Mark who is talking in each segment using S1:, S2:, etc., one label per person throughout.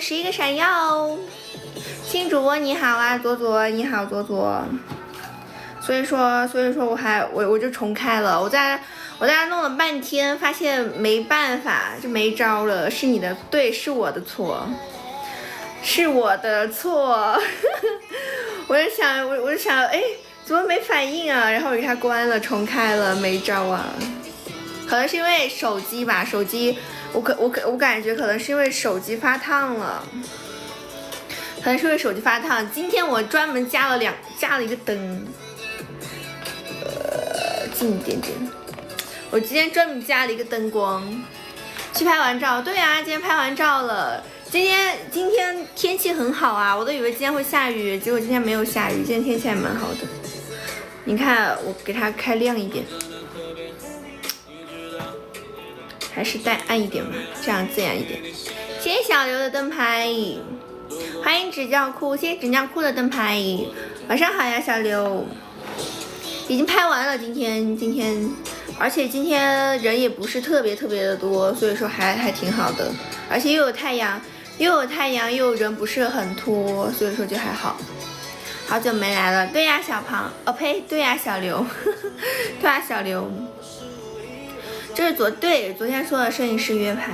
S1: 11个闪耀。新主播你好啊，左左你好，左左。所以说我就重开了，我在那弄了半天，发现没办法，就没招了。是你的对，是我的错，是我的错。我就想，哎，怎么没反应啊？然后我给它关了，重开了，没招啊。可能是因为手机吧，手机我感觉可能是因为手机发烫了。可能是因为手机发烫，今天我专门加了一个灯，近一点点。我今天专门加了一个灯光，去拍完照。对啊，今天拍完照了。今天天气很好啊，我都以为今天会下雨，结果今天没有下雨，今天天气还蛮好的。你看，我给它开亮一点，还是带暗一点吧，这样自然一点。谢谢小刘的灯牌。欢迎纸尿裤，谢谢纸尿裤的灯牌。晚上好呀，小刘。已经拍完了，今天，而且今天人也不是特别的多，所以说还挺好的。而且又有太阳，又有人不是很多，所以说就还好。好久没来了，对呀，小胖，哦呸，对呀，小刘，对呀，小刘。这是昨天说的摄影师约拍，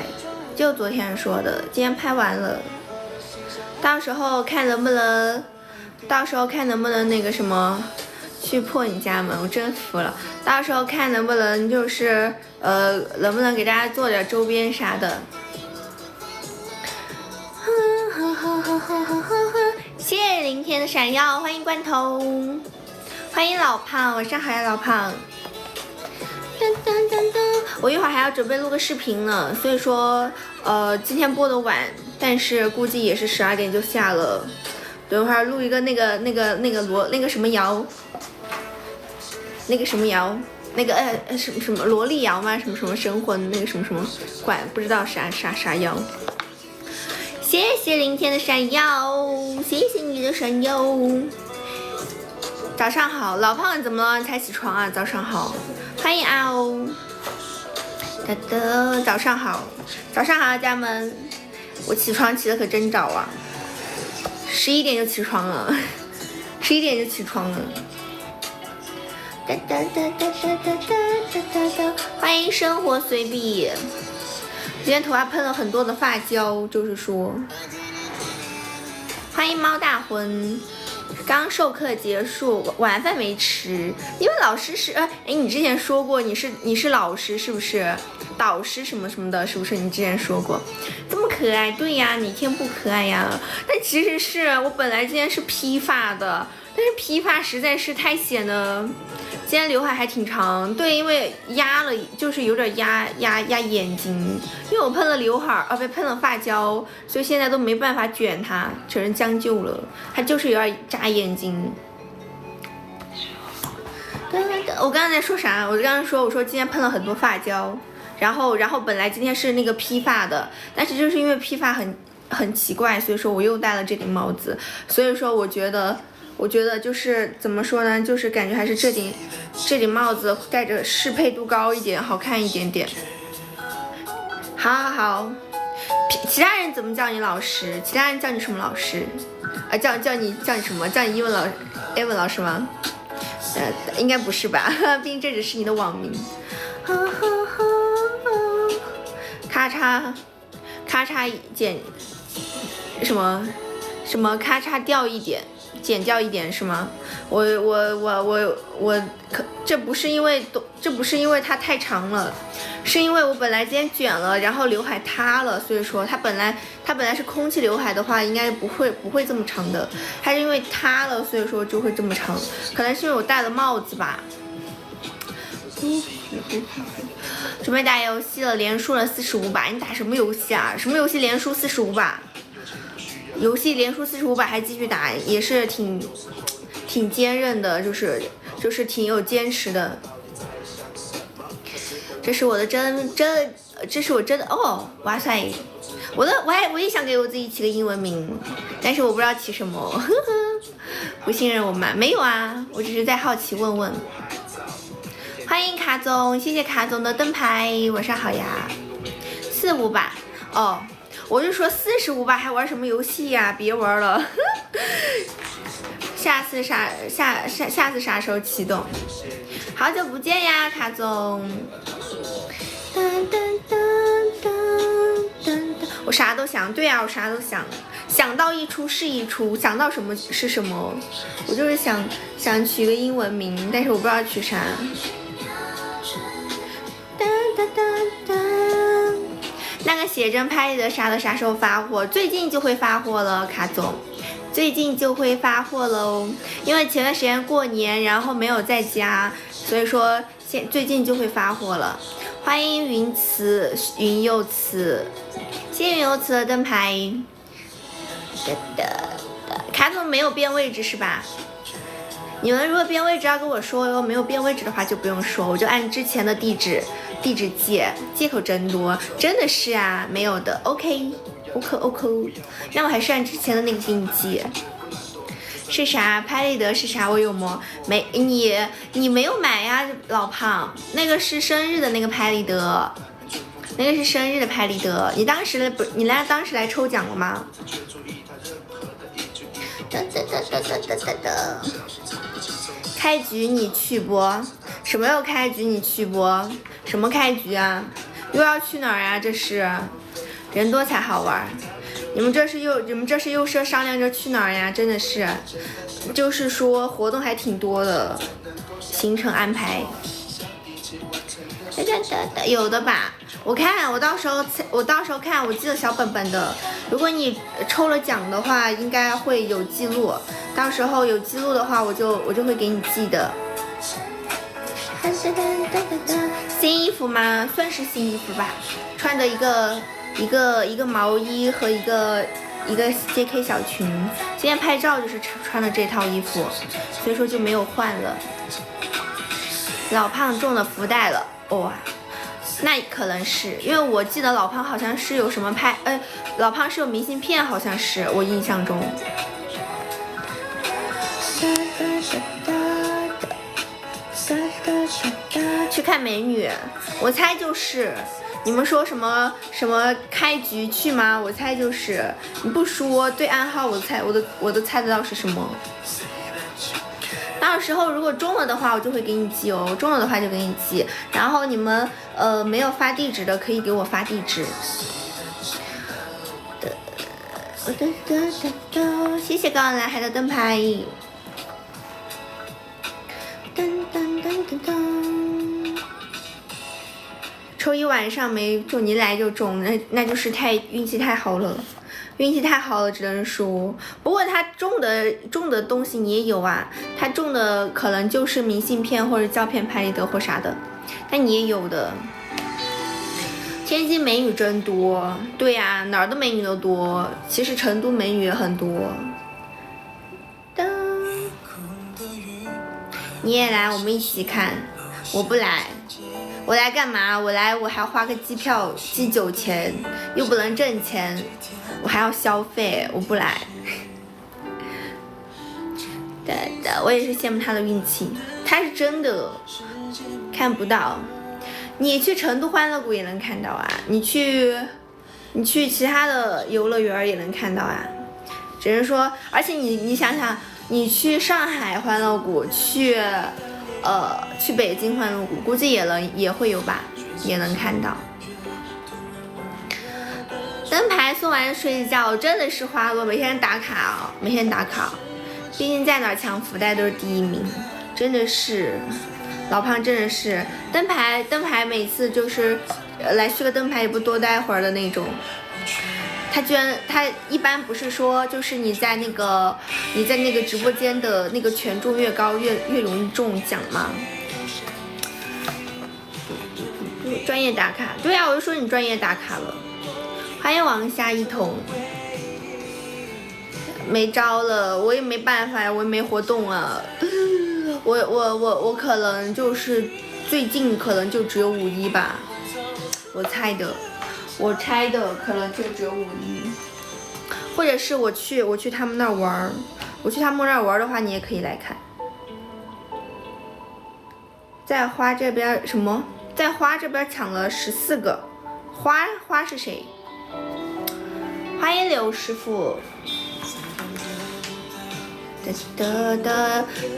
S1: 就昨天说的，今天拍完了。到时候看能不能那个什么去破你家门，我真服了。到时候看能不能就是能不能给大家做点周边啥的。谢谢林天的闪耀，欢迎罐头，欢迎老胖，晚上好呀，老胖。我一会儿还要准备录个视频呢，所以说今天播的晚，但是估计也是12点就下了。等会儿录一个那个什么谣，什么萝莉谣吗？什么生活那个什么管不知道啥谣。谢谢林天的闪耀，谢谢你的闪耀。早上好，老胖怎么了？才起床啊？早上好，欢迎阿欧。早上好，家人们，我起床起的可真早啊，11点就起床了。欢迎生活随笔。今天头发喷了很多的发胶，就是说，欢迎猫大魂。刚授课结束，晚饭没吃，因为老师是你之前说过你是老师是不是？导师什么的，是不是？你之前说过，这么可爱，对呀，哪天不可爱呀？但其实是我本来今天是披发的，但是披发实在是太显得，今天刘海还挺长，对，因为压了，就是有点压眼睛，因为我喷了刘海被喷了发胶，所以现在都没办法卷它，成人将就了，它就是有点扎眼睛。我刚刚在说啥？我说今天喷了很多发胶，然后本来今天是那个披发的，但是就是因为披发很奇怪，所以说我又戴了这顶帽子，所以说我觉得就是怎么说呢，就是感觉还是这顶帽子戴着适配度高一点，好看一点点。好，其他人怎么叫你老师？其他人叫你什么老师？叫你什么？叫你英文老师吗？应该不是吧，毕竟这只是你的网名。咔嚓剪什么咔嚓掉一点，剪掉一点是吗？这不是因为它太长了，是因为我本来今天卷了，然后刘海塌了，所以说它本来是空气刘海的话，应该不会这么长的，它是因为塌了，所以说就会这么长，可能是因为我戴了帽子吧。准备打游戏了，连输了45把。你打什么游戏啊？什么游戏连输45把？游戏连输45把还继续打，也是挺坚韧的，就是挺有坚持的。这是我真的哦，哇塞！我也想给我自己起个英文名，但是我不知道起什么。呵呵，不信任我吗？没有啊，我只是在好奇问问。欢迎卡总，谢谢卡总的灯牌，晚上好呀。45把哦，我就说45吧，还玩什么游戏呀？别玩了。下次啥时候启动？好久不见呀，卡总。我啥都想，对呀，我啥都想，想到一出是一出，想到什么是什么。我就是想取个英文名，但是我不知道取啥。那个写真拍的啥的啥时候发货？最近就会发货了，卡总，最近就会发货喽。因为前段时间过年，然后没有在家，所以说最近就会发货了。欢迎云柚慈，谢谢云柚慈的灯牌。卡总没有变位置是吧？你们如果变位置要跟我说哟，没有变位置的话就不用说，我就按之前的地址借口真多，真的是啊，没有的 ，OK， 那我还是按之前的那个给你寄。是啥？拍立得是啥？我有吗？没，你没有买呀，老胖，那个是生日的那个拍立得，那个是生日的拍立得，你当时来抽奖了吗？开局你去不？什么又开局你去不？什么开局啊？又要去哪儿啊？这是人多才好玩。你们这是又是商量着去哪儿呀？真的是，就是说活动还挺多的，行程安排。有的吧？我看我到时候看，我记得小本本的。如果你抽了奖的话，应该会有记录。到时候有记录的话，我就会给你记的。新衣服吗？算是新衣服吧，穿的一个毛衣和一个 JK 小裙。今天拍照就是穿的这套衣服，所以说就没有换了。老胖中了福袋了，哇！那可能是因为我记得老胖好像是有什么老胖是有明信片，好像是我印象中。去看美女，我猜就是。你们说什么开局去吗？我猜就是。你不说对暗号，我都猜得到是什么。到时候如果中了的话，我就会给你寄哦。中了的话就给你寄。然后你们没有发地址的，可以给我发地址。谢谢刚刚来海的灯牌。抽一晚上没中，你来就中，那就是运气太好了，运气太好了，只能说。不过他中的东西你也有啊，他中的可能就是明信片或者胶片拍立得或啥的，但你也有的。天津美女真多，对呀，哪儿的美女都多，其实成都美女也很多。你也来，我们一起看。我不来。我来干嘛？我还要花个机票机酒钱，又不能挣钱，我还要消费，我不来。我也是羡慕他的运气，他是真的看不到。你去成都欢乐谷也能看到啊，你去其他的游乐园也能看到啊。只是说，而且你想想，你去上海欢乐谷，去北京欢乐谷，估计也会有吧，也能看到。灯牌送完睡觉，真的是花落，每天打卡哦，每天打卡。毕竟在哪抢福袋都是第一名，真的是。老胖真的是灯牌每次就是来续个灯牌也不多待会儿的那种。他一般不是说就是你在那个直播间的那个权重越高越容易中奖吗？专业打卡，对啊，我就说你专业打卡了。欢迎王夏一彤。没招了，我也没办法呀，我也没活动啊。我可能就是最近可能就只有51吧，我猜的可能就只有51，或者是我去他们那儿玩，我去他们那儿玩的话，你也可以来看。在花这边什么？在花这边抢了14个，花是谁？欢迎刘师傅。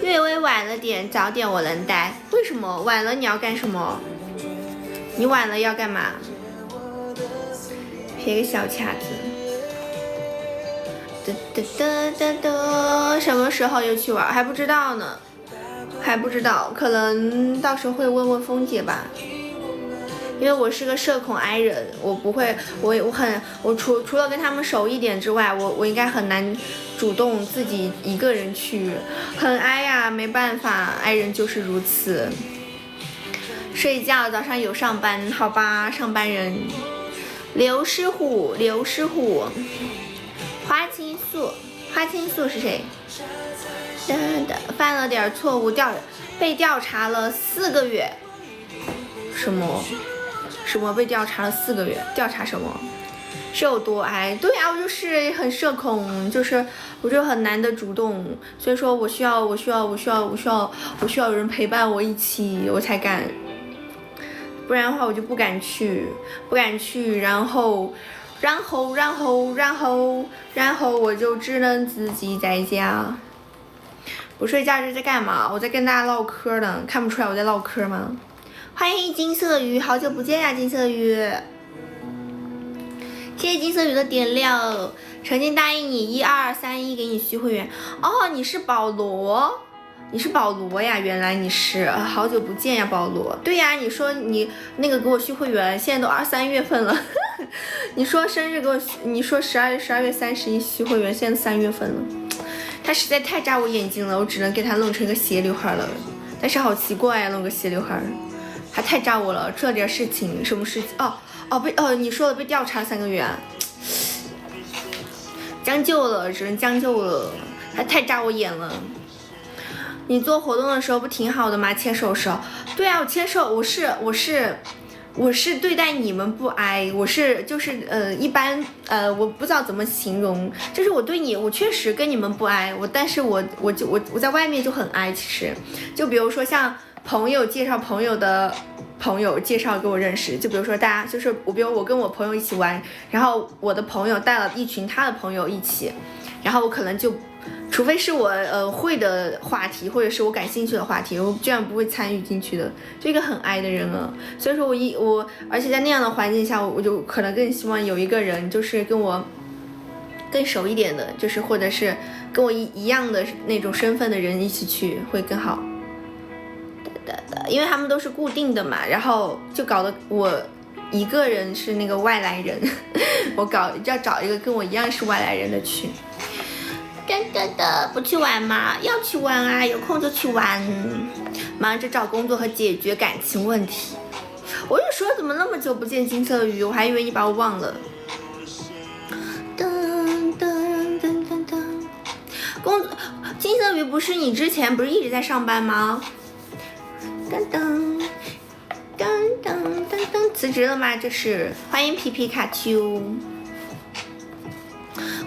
S1: 略微晚了点，早点我能带。为什么晚了？你要干什么？你晚了要干嘛？撇个小卡子。什么时候又去玩？还不知道呢，还不知道，可能到时候会问问峰姐吧。因为我是个社恐 I 人，我不会，我除了跟他们熟一点之外，我应该很难主动自己一个人去，很 I 呀，没办法 ，I 人就是如此。睡觉，早上有上班，好吧，上班人。刘师傅，花青素是谁？犯了点错误，被调查了4个月。什么被调查了4个月？调查什么？是有多矮？对啊，我就是很社恐，我就很难的主动，所以说我需要有人陪伴我一起，我才敢，不然的话我就不敢去，然后我就只能自己在家。不睡觉是在干嘛？我在跟大家唠嗑呢，看不出来我在唠嗑吗？欢迎金色鱼，好久不见呀，金色鱼！谢谢金色鱼的点亮，曾经答应你1231给你续会员。哦，你是保罗呀，原来你是，好久不见呀，保罗。对呀，你说你那个给我续会员，现在都23月份了。你说生日给我，你说12月31续会员，现在3月份了。他实在太扎我眼睛了，我只能给他弄成一个斜刘海了。但是好奇怪呀，弄个斜刘海。还太炸我了，出了点事情，什么事情？你说了被调查3个月，将就了，只能将就了，还太炸我眼了。你做活动的时候不挺好的吗？牵手的时候，对啊，我牵手，我是对待你们不挨，一般我不知道怎么形容，就是我对你，我确实跟你们不挨，但是我在外面就很挨，其实就比如说像。朋友介绍朋友的朋友介绍给我认识，就比如说大家就是比如我跟我朋友一起玩，然后我的朋友带了一群他的朋友一起，然后我可能就除非是我会的话题或者是我感兴趣的话题，我居然不会参与进去的，就一个很哀的人了。所以说我而且在那样的环境下，我就可能更希望有一个人就是跟我更熟一点的，就是或者是跟我一样的那种身份的人一起去会更好。因为他们都是固定的嘛，然后就搞得我一个人是那个外来人，我要找一个跟我一样是外来人的去。真的不去玩吗？要去玩啊，有空就去玩，忙着找工作和解决感情问题。我就说怎么那么久不见金色鱼，我还以为你把我忘了。金色鱼不是你之前不是一直在上班吗？辞职了吗？这是欢迎皮皮卡丘。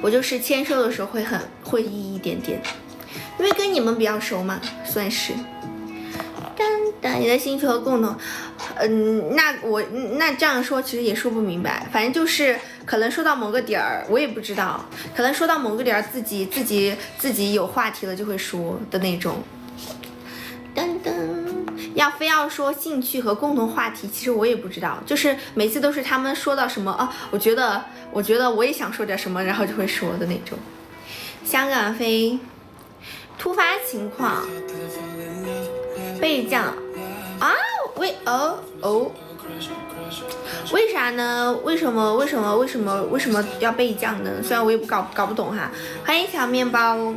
S1: 我就是签售的时候会很会意一点点，因为跟你们比较熟嘛，算是。你的兴趣和共同，那这样说其实也说不明白，反正就是可能说到某个点儿，我也不知道，可能说到某个点儿自己有话题了就会说的那种。非要说兴趣和共同话题，其实我也不知道，就是每次都是他们说到什么啊，我觉得我也想说点什么，然后就会说的那种。香港飞，突发情况，被降啊？为啥呢？为什么要被降呢？虽然我也搞不懂哈。欢迎小面包。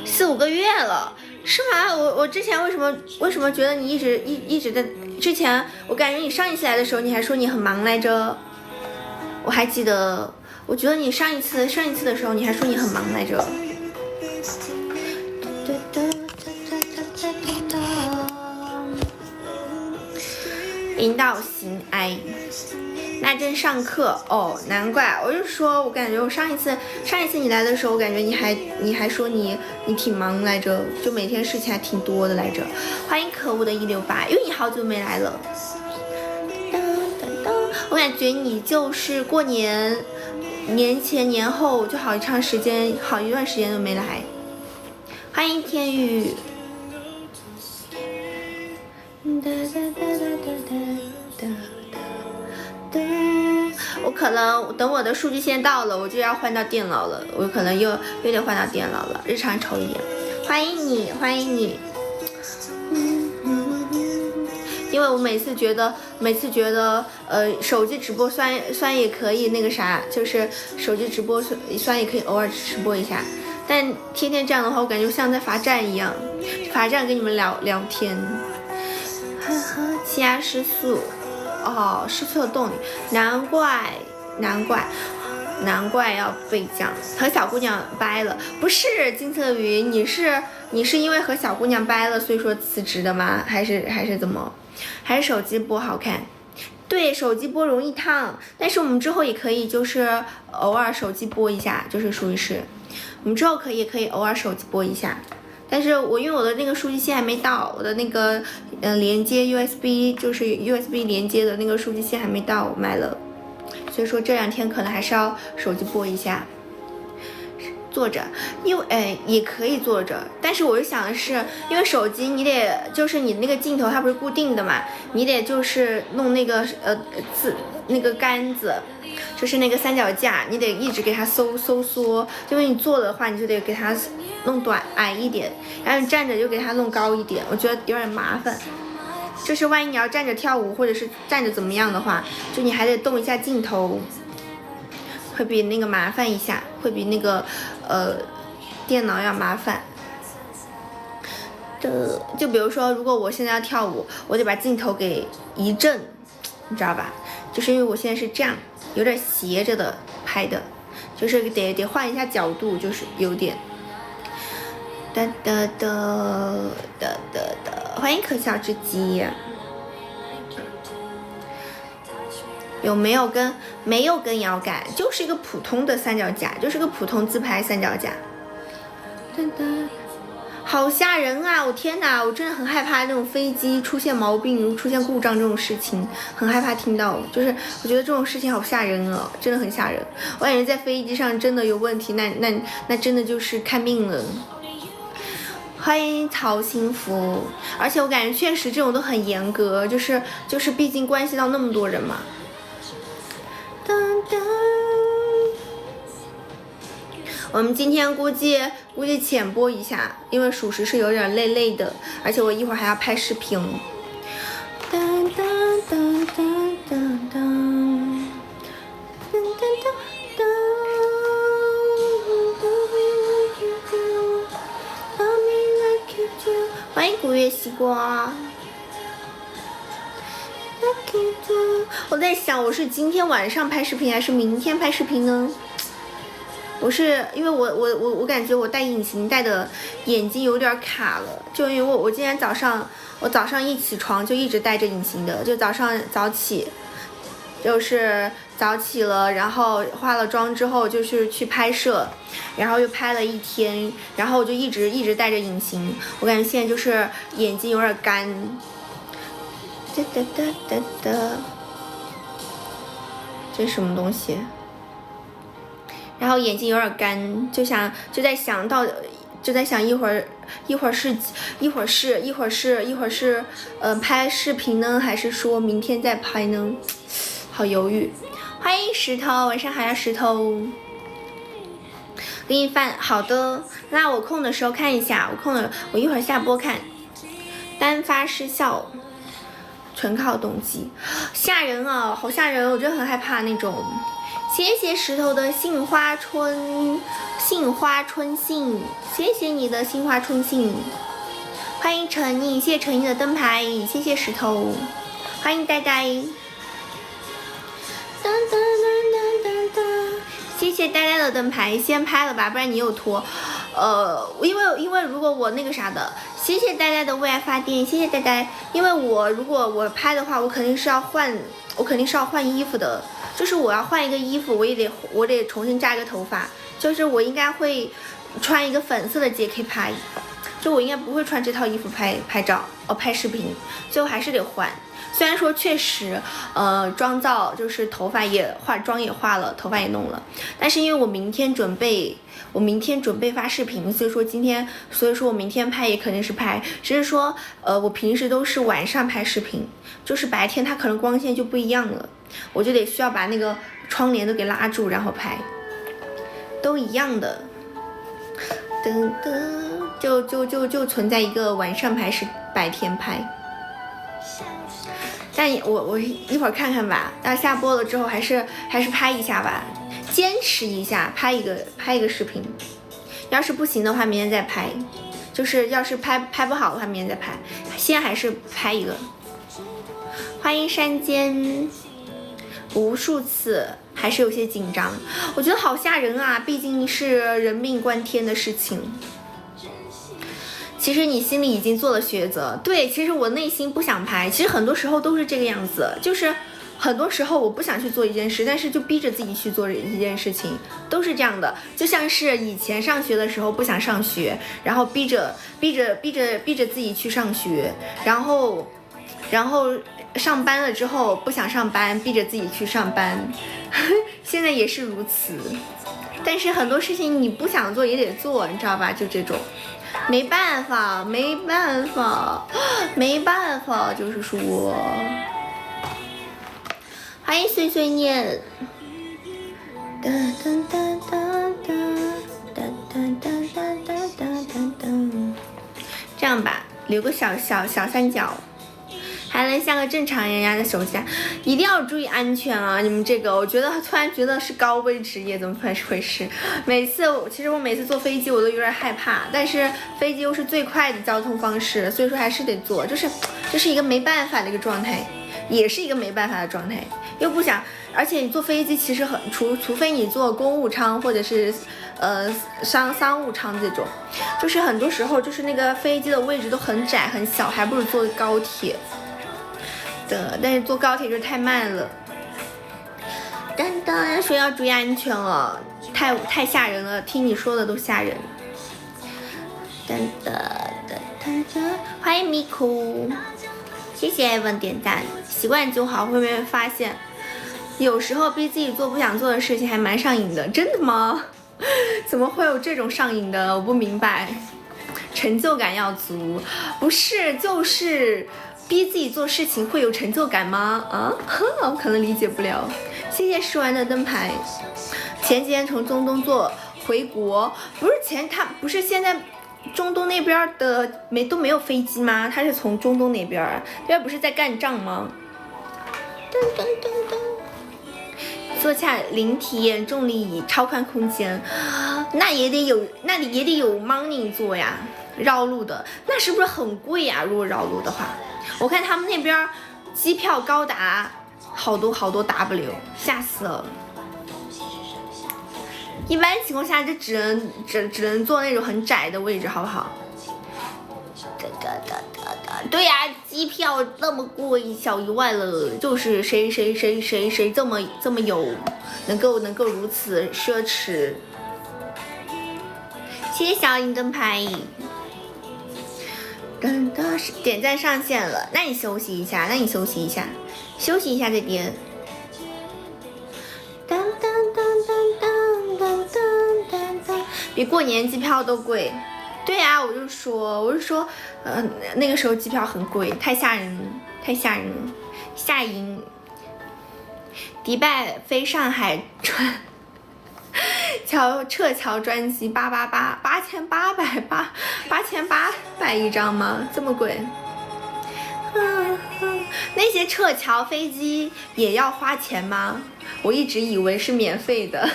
S1: 4-5个月了，是吗？我之前为什么觉得你一直在之前，我感觉你上一次来的时候你还说你很忙来着，我还记得，我觉得你上一次的时候你还说你很忙来着。引导型 I。那正上课哦，难怪，我就说，我感觉我上一次你来的时候，我感觉你还说你挺忙来着，就每天事情还挺多的来着。欢迎可恶的168，因为你好久没来了。我感觉你就是过年前年后就好一段时间都没来。欢迎天宇。我可能等我的数据线到了，我就要换到电脑了，我可能又得换到电脑了。日常丑一点，欢迎你。因为我每次觉得，手机直播虽然也可以那个啥，就是手机直播虽然也可以偶尔直播一下，但天天这样的话，我感觉像在罚站一样，罚站跟你们聊天。气压失速，哦，失去了动力，难怪要被降。和小姑娘掰了，不是金策云，你是因为和小姑娘掰了，所以说辞职的吗？还是怎么？还是手机播好看？对，手机播容易烫，但是我们之后也可以就是偶尔手机播一下，就是属于是，我们之后可以偶尔手机播一下。但是因为我的那个数据线还没到，我的那个连接 USB 就是 USB 连接的那个数据线还没到，我买了，所以说这2天可能还是要手机播一下。坐着，因为也可以坐着，但是我就想的是，因为手机你得就是你那个镜头它不是固定的嘛，你得就是弄那个那个杆子，就是那个三脚架，你得一直给它收缩，因为你坐的话你就得给它弄矮一点，然后你站着就给它弄高一点，我觉得有点麻烦。就是万一你要站着跳舞或者是站着怎么样的话，就你还得动一下镜头。会比那个麻烦一下，会比那个电脑要麻烦的。就比如说，如果我现在要跳舞，我得把镜头给一正，你知道吧？就是因为我现在是这样，有点斜着的拍的，就是得换一下角度，就是有点。欢迎可笑之鸡。没有跟摇杆，就是一个普通的三脚架，就是个普通自拍三脚架。好吓人啊！我天哪，我真的很害怕那种飞机出现毛病、出现故障这种事情，很害怕听到。就是我觉得这种事情好吓人啊，真的很吓人。我感觉在飞机上真的有问题，那真的就是看命了。欢迎曹新福，而且我感觉确实这种都很严格，就是毕竟关系到那么多人嘛。我们今天估计浅播一下，因为属实是有点累的，而且我一会儿还要拍视频。欢迎古月西瓜。我在想，我是今天晚上拍视频还是明天拍视频呢？我是因为我感觉我戴隐形戴的眼睛有点卡了，就因为我今天早上一起床就一直戴着隐形的，就早上早起了，然后化了妆之后就是去拍摄，然后又拍了1天，然后我就一直戴着隐形，我感觉现在就是眼睛有点干。这是什么东西？然后眼睛有点干，就在想一会儿是拍视频呢，还是说明天再拍呢？好犹豫。欢迎石头，晚上好呀，石头。给你饭，好的。那我空的时候看一下，我一会儿下播看。单发失效。纯靠动机，吓人啊，好吓人！我真的很害怕那种。谢谢石头的杏花春杏，谢谢你的杏花春杏。欢迎陈毅，谢谢陈毅的灯牌，谢谢石头。欢迎呆呆，谢谢呆呆的灯牌，先拍了吧，不然你又拖。因为如果我那个啥的，谢谢呆呆的为爱发电，谢谢呆呆。因为如果我拍的话，我肯定是要换衣服的，就是我要换一个衣服，我得重新扎一个头发，就是我应该会穿一个粉色的 JK 拍，就我应该不会穿这套衣服拍照拍视频，最后还是得换。虽然说确实，妆造就是头发也化妆也化了，头发也弄了，但是因为我明天准备发视频，所以说我明天拍也肯定是拍，只是说我平时都是晚上拍视频，就是白天它可能光线就不一样了，我就需要把那个窗帘都给拉住，然后拍，都一样的，噔噔，就存在一个晚上拍是白天拍。但我一会儿看看吧，到下播了之后还是拍一下吧，坚持一下拍一个视频，要是不行的话明天再拍，就是要是拍不好的话明天再拍，先还是拍一个。欢迎山间，无数次还是有些紧张，我觉得好吓人啊，毕竟是人命关天的事情。其实你心里已经做了抉择，对，其实我内心不想拍，其实很多时候都是这个样子，就是很多时候我不想去做一件事，但是就逼着自己去做一件事情，都是这样的。就像是以前上学的时候不想上学，然后逼着自己去上学，然后上班了之后不想上班，逼着自己去上班，现在也是如此。但是很多事情你不想做也得做，你知道吧？就这种。没办法，就是说，欢迎碎碎念。这样吧，留个小三角，还能像个正常人家的手机，一定要注意安全啊！你们这个，我突然觉得是高危职业，怎么回事？其实我每次坐飞机我都有点害怕，但是飞机又是最快的交通方式，所以说还是得坐，这是一个没办法的一个状态，也是一个没办法的状态，又不想，而且你坐飞机其实除非你坐公务舱或者是商务舱这种，就是很多时候就是那个飞机的位置都很窄很小，还不如坐高铁。但是坐高铁就太慢了。当然说要注意安全了，太吓人了，听你说的都吓人。欢迎咪哭，谢谢艾文点赞。习惯就好，会不会发现有时候逼自己做不想做的事情还蛮上瘾的？真的吗？怎么会有这种上瘾的？我不明白。成就感要足，不是就是逼自己做事情会有成就感吗？我可能理解不了。谢谢试完的灯牌。前几天从中东坐回国，他不是现在中东那边的都没有飞机吗？他是从中东那边不是在干仗吗？噔噔噔噔。坐下零体验重力椅，超宽空间，那里也得有 money 坐呀，绕路的，那是不是很贵呀？如果绕路的话，我看他们那边机票高达好多 W， 吓死了。一般情况下就只能坐那种很窄的位置，好不好？对呀，机票那么贵，小1万了，就是谁这么有，能够如此奢侈。谢谢小银灯牌。点赞上线了，那你休息一下，休息一下再点。比过年机票都贵。对呀，我是说，那个时候机票很贵，太吓人了，吓赢。迪拜飞上海撤侨专机8800一张吗？这么贵？那些撤侨飞机也要花钱吗？我一直以为是免费的，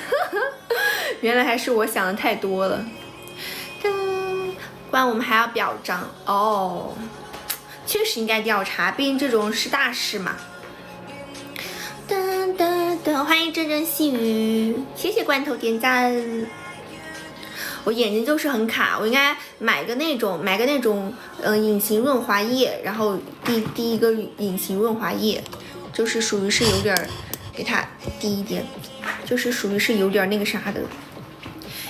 S1: 原来还是我想的太多了。不然我们还要表彰哦，确实应该调查，毕竟这种是大事嘛。欢迎阵阵细雨，谢谢罐头点赞。我眼睛就是很卡，我应该买个那种隐形润滑液，然后滴一个隐形润滑液，就是属于是有点给它滴一点，就是属于是有点那个啥的。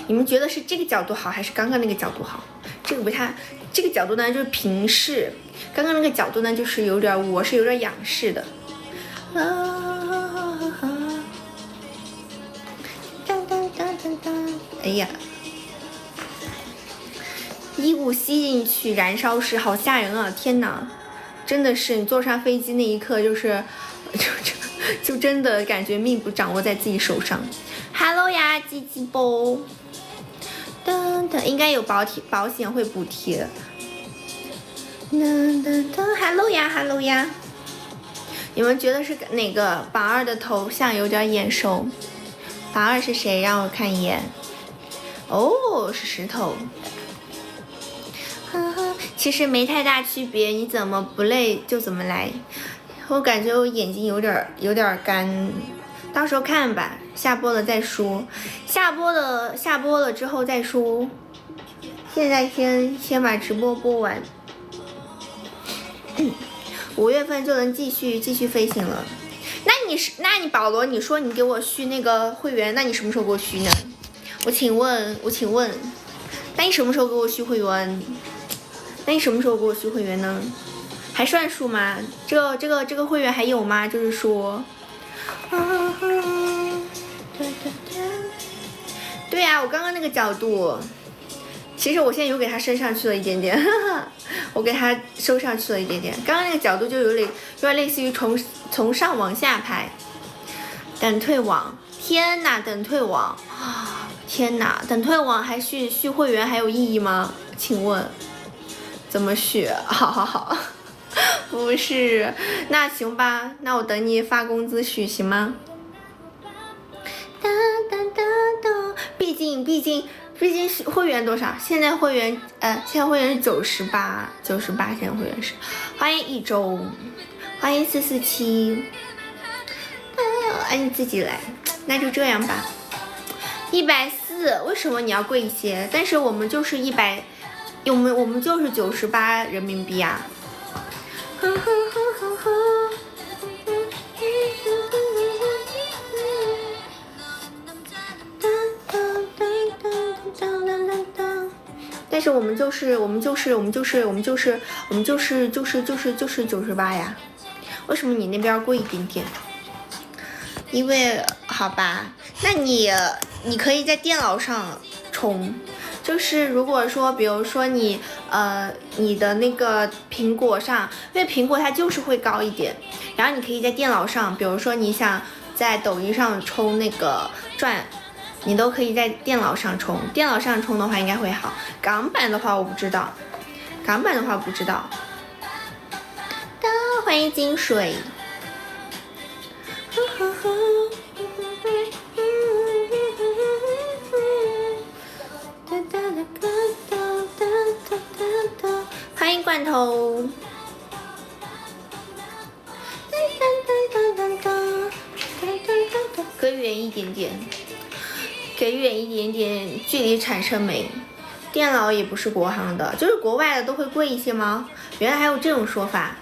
S1: 你们觉得是这个角度好还是刚刚那个角度好？这个这个角度呢就是平视，刚刚那个角度呢就是有点我是有点仰视的。哎呀，衣物吸进去燃烧时好吓人啊！天哪，真的是你坐上飞机那一刻就真的感觉命不掌握在自己手上。Hello 呀，鸡鸡波，应该有保险会补贴。Hello 呀，你们觉得是哪个？榜二的头像有点眼熟。榜二是谁？让我看一眼。哦，是石头。其实没太大区别，你怎么不累就怎么来。我感觉我眼睛有点干，到时候看吧，下播了再说。下播了之后再说。现在先把直播播完。5月份就能继续飞行了。那你保罗，你说你给我续那个会员，那你什么时候给我续呢？我请问，那你什么时候给我续会员？呢？还算数吗？这个会员还有吗？就是说，对呀，我刚刚那个角度，其实我现在有给它升上去了一点点，我给它收上去了一点点。刚刚那个角度就有点类似于从上往下拍。等退网，天哪！等退网，天哪！等退网还续会员还有意义吗？请问怎么续？好，不是，那行吧，那我等你发工资续行吗？毕竟会员多少？现在会员是98，现在会员是。欢迎一周，欢迎447。你自己来，那就这样吧。140，为什么你要贵一些？但是我们就是100，我们就是98人民币啊。但是我们就是98呀。为什么你那边贵一点点？因为好吧，那你可以在电脑上充，就是如果说比如说你的那个苹果上，因为苹果它就是会高一点，然后你可以在电脑上，比如说你想在抖音上充那个赚，你都可以在电脑上充，电脑上充的话应该会好，港版的话我不知道。欢迎金水。欢迎罐头。隔远一点点，距离产生美。电脑也不是国行的，就是国外的都会贵一些吗？原来还有这种说法，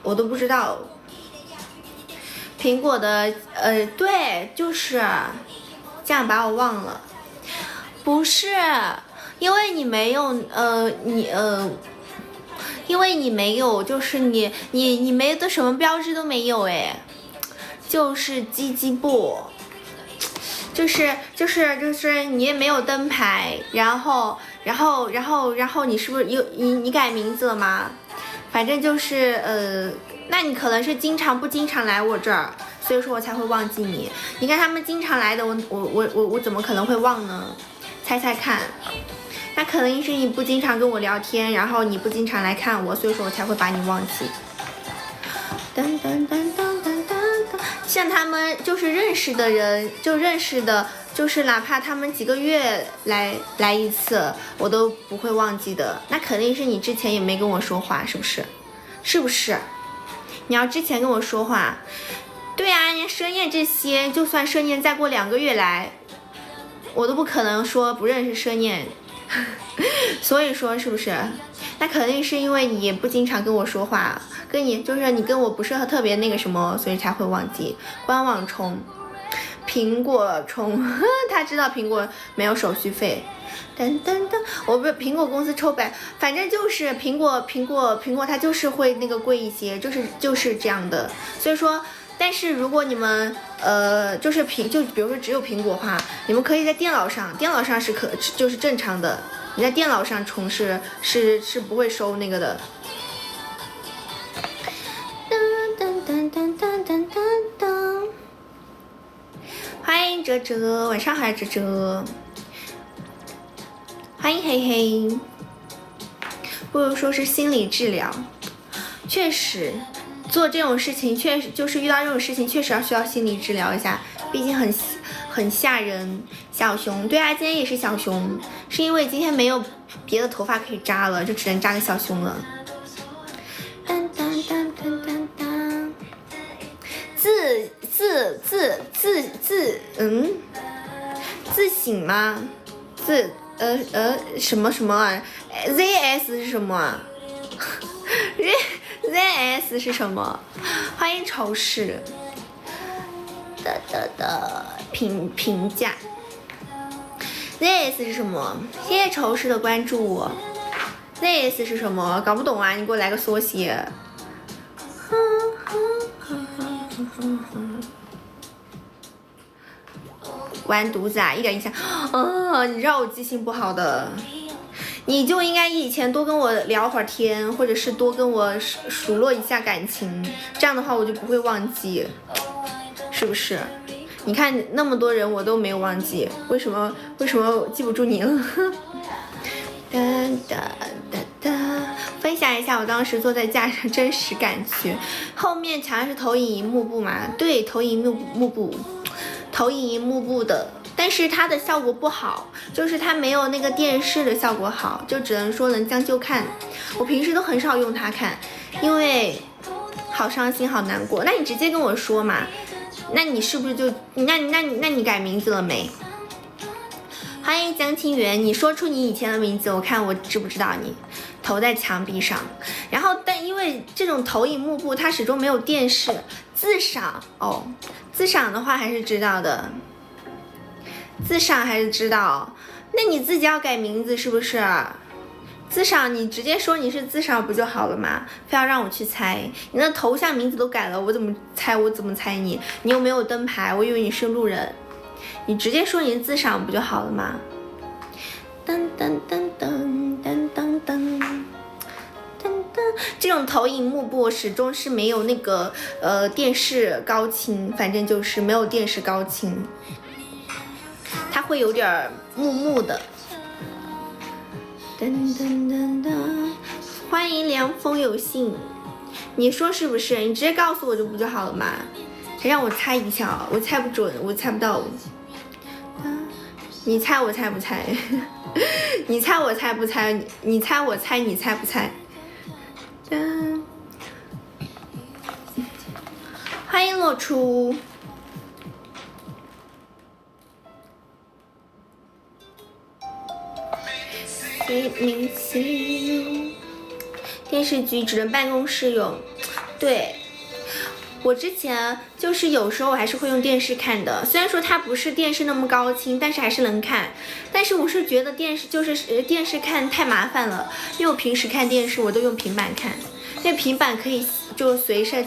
S1: 我都不知道。苹果的对，就是这样把我忘了。不是，因为你没有因为你没有，就是你没的什么标志都没有哎，就是鸡鸡布，就是你也没有灯牌，然后你是不是你改名字了吗？反正就是那你可能是不经常来我这儿，所以说我才会忘记你。你看他们经常来的，我怎么可能会忘呢？猜猜看，那可能是你不经常跟我聊天，然后你不经常来看我，所以说我才会把你忘记。像他们就是认识的人，就是哪怕他们几个月来一次，我都不会忘记的。那肯定是你之前也没跟我说话，是不是？你要之前跟我说话。对啊，人家奢燕这些，就算奢燕再过2个月来，我都不可能说不认识奢念，所以说是不是？那肯定是因为你不经常跟我说话，就是你跟我不是特别那个什么，所以才会忘记。官网充，苹果充，他知道苹果没有手续费。噔噔噔，我不是苹果公司抽100，反正就是苹果它就是会那个贵一些，就是这样的。所以说。但是如果你们就比如说只有苹果的话，你们可以在电脑上是就是正常的，你在电脑上充是不会收那个的。欢迎哲哲，晚上好，哲哲。欢迎嘿嘿。不如说是心理治疗，确实。做这种事情确实就是遇到这种事情，确实需要心理治疗一下，毕竟很吓人。小熊，对啊，今天也是小熊，是因为今天没有别的头发可以扎了，就只能扎个小熊了。当当当当当当，自省吗？什么什么啊 ？ZS 是什么啊？ZS 是什么？欢迎仇视的评价。ZS 是什么？谢谢仇视的关注。ZS 是什么？搞不懂啊！你给我来个缩写。完犊子啊！一点印象。你知道我记性不好的。你就应该以前多跟我聊会儿天，或者是多跟我数落一下感情，这样的话我就不会忘记，是不是？你看那么多人我都没有忘记，为什么记不住你了？哒哒哒哒，分享一下我当时坐在架上真实感觉。后面墙是投影荧幕布嘛？对，投影幕布的。但是它的效果不好，就是它没有那个电视的效果好，就只能说能将就看。我平时都很少用它看，因为好伤心好难过。那你直接跟我说嘛，那你是不是就那你改名字了没？欢迎江清源，你说出你以前的名字，我看我知不知道你。投在墙壁上，然后但因为这种投影幕布它始终没有电视，自赏的话还是知道的。自赏还是知道，那你自己要改名字是不是？自赏你直接说你是自赏不就好了嘛？非要让我去猜，你那头像名字都改了，我怎么猜你？你又没有灯牌，我以为你是路人，你直接说你是自赏不就好了嘛？噔噔噔噔噔噔噔。这种投影幕布始终是没有那个电视高清，反正就是没有电视高清。它会有点木的。噔噔噔噔，欢迎凉风有信，你说是不是？你直接告诉我就不就好了嘛？还让我猜一下，我猜不准，我猜不到。你猜我猜不猜？你猜我猜不猜？你猜我猜你猜不猜？欢迎落出。电视剧只能办公室用，对，我之前就是有时候我还是会用电视看的，虽然说它不是电视那么高清，但是还是能看。但是我是觉得电视看太麻烦了，因为我平时看电视我都用平板看，因为平板可以就随身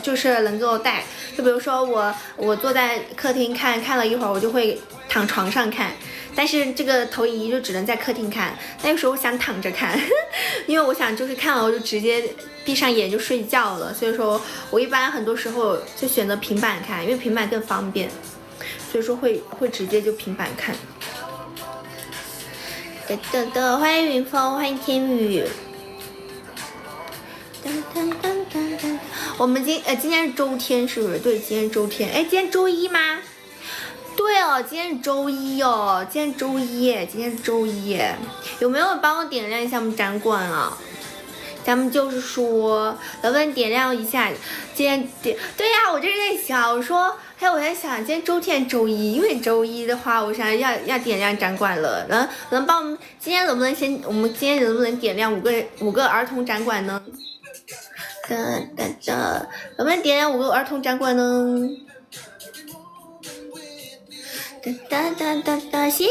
S1: 就是能够带，就比如说我坐在客厅看了一会儿，我就会躺床上看。但是这个投影仪就只能在客厅看，那个时候我想躺着看，因为我想就是看了我就直接闭上眼就睡觉了，所以说我一般很多时候就选择平板看，因为平板更方便，所以说会直接就平板看。欢迎云峰，欢迎天宇。我们今天是周天是不是？对，今天是周天。哎，今天周一吗？对哦，今天是周一哦，今天是周一，有没有帮我点亮一下我们展馆啊？咱们就是说能不能点亮一下？今天点对呀，我这是在想，我说还有我在想，今天周天周一，因为周一的话，我想要点亮展馆了，能帮我们今天能不能先，我们今天能不能点亮五个儿童展馆呢？能不能点亮5个儿童展馆呢？谢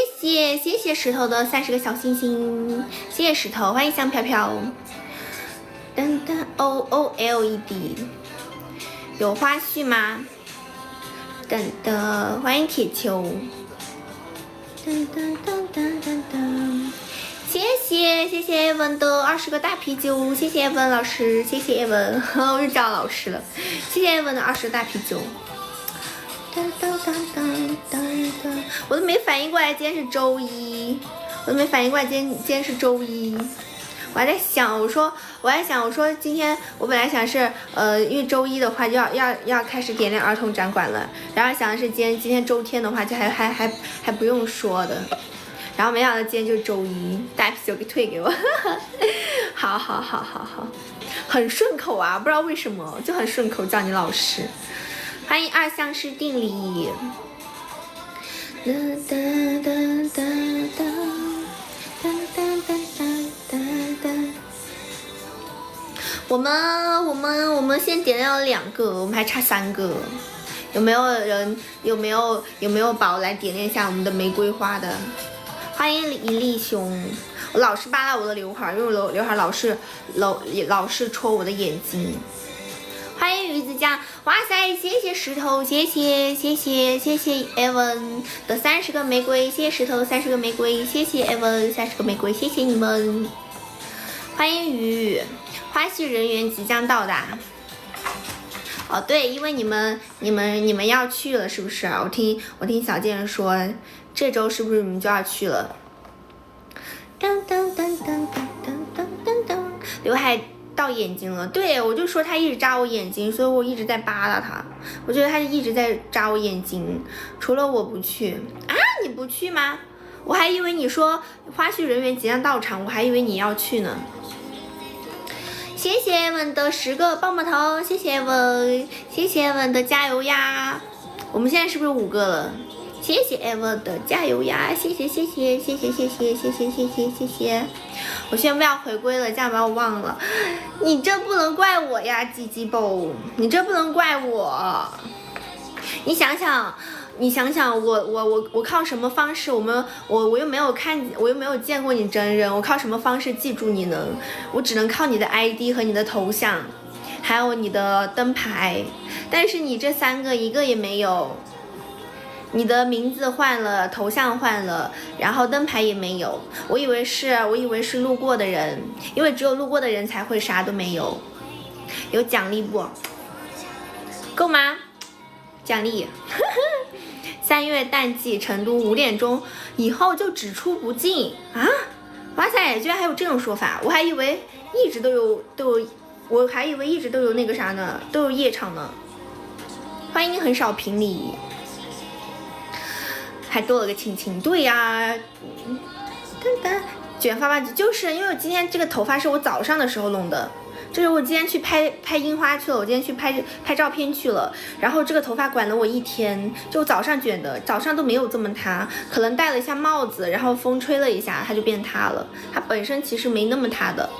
S1: 谢石头的30个小星星，谢谢石头，欢迎香飘飘。OOLED 有花絮吗？欢迎铁球。谢谢文的20个大啤酒，谢谢文老师，谢谢文，我又叫老师了，谢谢文的20个大啤酒。我都没反应过来今天是周一，今天是周一。我还在想，我说今天我本来想是因为周一的话就要开始点亮儿童展馆了，然后想的是今天周天的话就还不用说的，然后没想到今天就是周一，大啤酒给退给我，好，很顺口啊，不知道为什么就很顺口叫你老师。欢迎二项式定理。我们先点亮了2个，我们还差3个。有没有宝来点亮一下我们的玫瑰花的？欢迎一粒熊。我老是扒拉我的刘海，因为我刘海老是戳我的眼睛。欢迎鱼子酱，哇塞，谢谢石头，谢谢 Evan 的30个玫瑰，谢谢石头30个玫瑰，谢谢 Evan 30个玫瑰，谢谢你们。欢迎鱼，花絮人员即将到达。哦，对，因为你们要去了，是不是？我听小健说，这周是不是你们就要去了？刘海到眼睛了，对，我就说他一直扎我眼睛，所以我一直在扒拉他。我觉得他一直在扎我眼睛，除了我不去啊，你不去吗？我还以为你说花絮人员即将到场，我还以为你要去呢。谢谢文的10个棒棒头，谢谢文的加油呀！我们现在是不是5个了？谢谢 Ever 的加油呀！谢谢！我宣布要回归了，这样把我忘了。你这不能怪我呀，鸡鸡包，你这不能怪我。你想想，我靠什么方式？我又没有见过你真人，我靠什么方式记住你呢？我只能靠你的 ID 和你的头像，还有你的灯牌。但是你这3个一个也没有。你的名字换了，头像换了，然后灯牌也没有。我以为是路过的人，因为只有路过的人才会啥都没有。有奖励不？够吗？奖励。3月淡季，成都5点钟以后就只出不进啊！哇塞，居然还有这种说法！我还以为一直都有，我还以为一直都有那个啥呢，都有夜场呢。欢迎很少评理。还多了个亲亲，对呀，卷发吧，就是因为我今天这个头发是我早上的时候弄的，就是我今天去拍樱花去了，我今天去拍照片去了，然后这个头发管了我1天，就早上卷的，早上都没有这么塌，可能戴了一下帽子，然后风吹了一下，它就变塌了，它本身其实没那么塌的。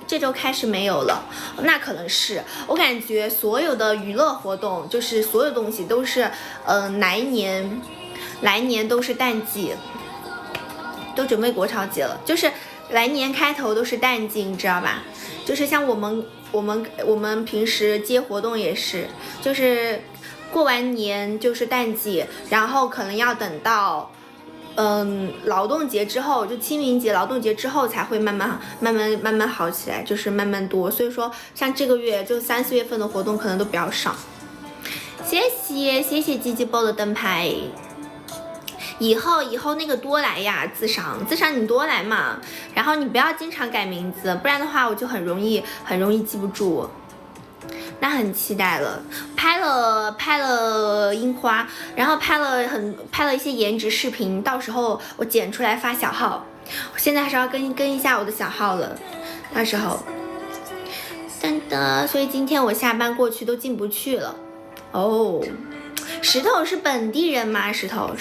S1: 这周开始没有了，那可能是我感觉所有的娱乐活动，就是所有东西都是，来年都是淡季，都准备国潮节了，就是来年开头都是淡季，你知道吧？就是像我们平时接活动也是，就是过完年就是淡季，然后可能要等到。劳动节之后，就清明节、劳动节之后才会慢慢好起来，就是慢慢多。所以说，像这个月就3、4月份的活动可能都比较少。谢谢鸡鸡包的灯牌。以后那个多来呀，自赏你多来嘛。然后你不要经常改名字，不然的话我就很容易记不住。那很期待了，拍了樱花，然后拍了一些颜值视频，到时候我剪出来发小号，我现在还是要更一下我的小号了，到时候，噔噔，所以今天我下班过去都进不去了。哦，石头是本地人吗？石头，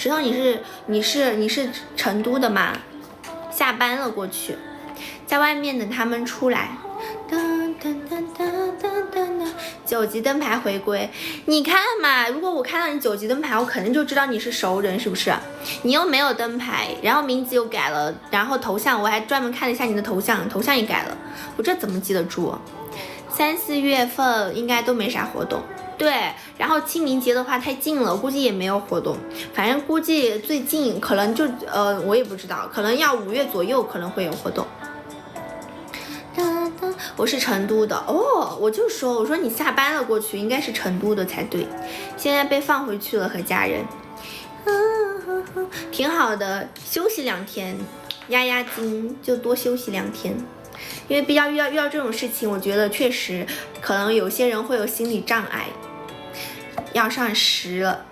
S1: 你是成都的吗？下班了过去，在外面等他们出来。9级灯牌回归，你看嘛，如果我看到你9级灯牌，我肯定就知道你是熟人，是不是？你又没有灯牌，然后名字又改了，然后头像我还专门看了一下你的头像也改了，我这怎么记得住？3、4月份应该都没啥活动，对，然后清明节的话太近了，估计也没有活动，反正估计最近可能就我也不知道，可能要5月左右可能会有活动。我是成都的哦，我就说，我说你下班了过去，应该是成都的才对。现在被放回去了和家人，挺好的，休息2天，压惊，就多休息2天。因为比较遇到这种事情，我觉得确实可能有些人会有心理障碍。要上10了，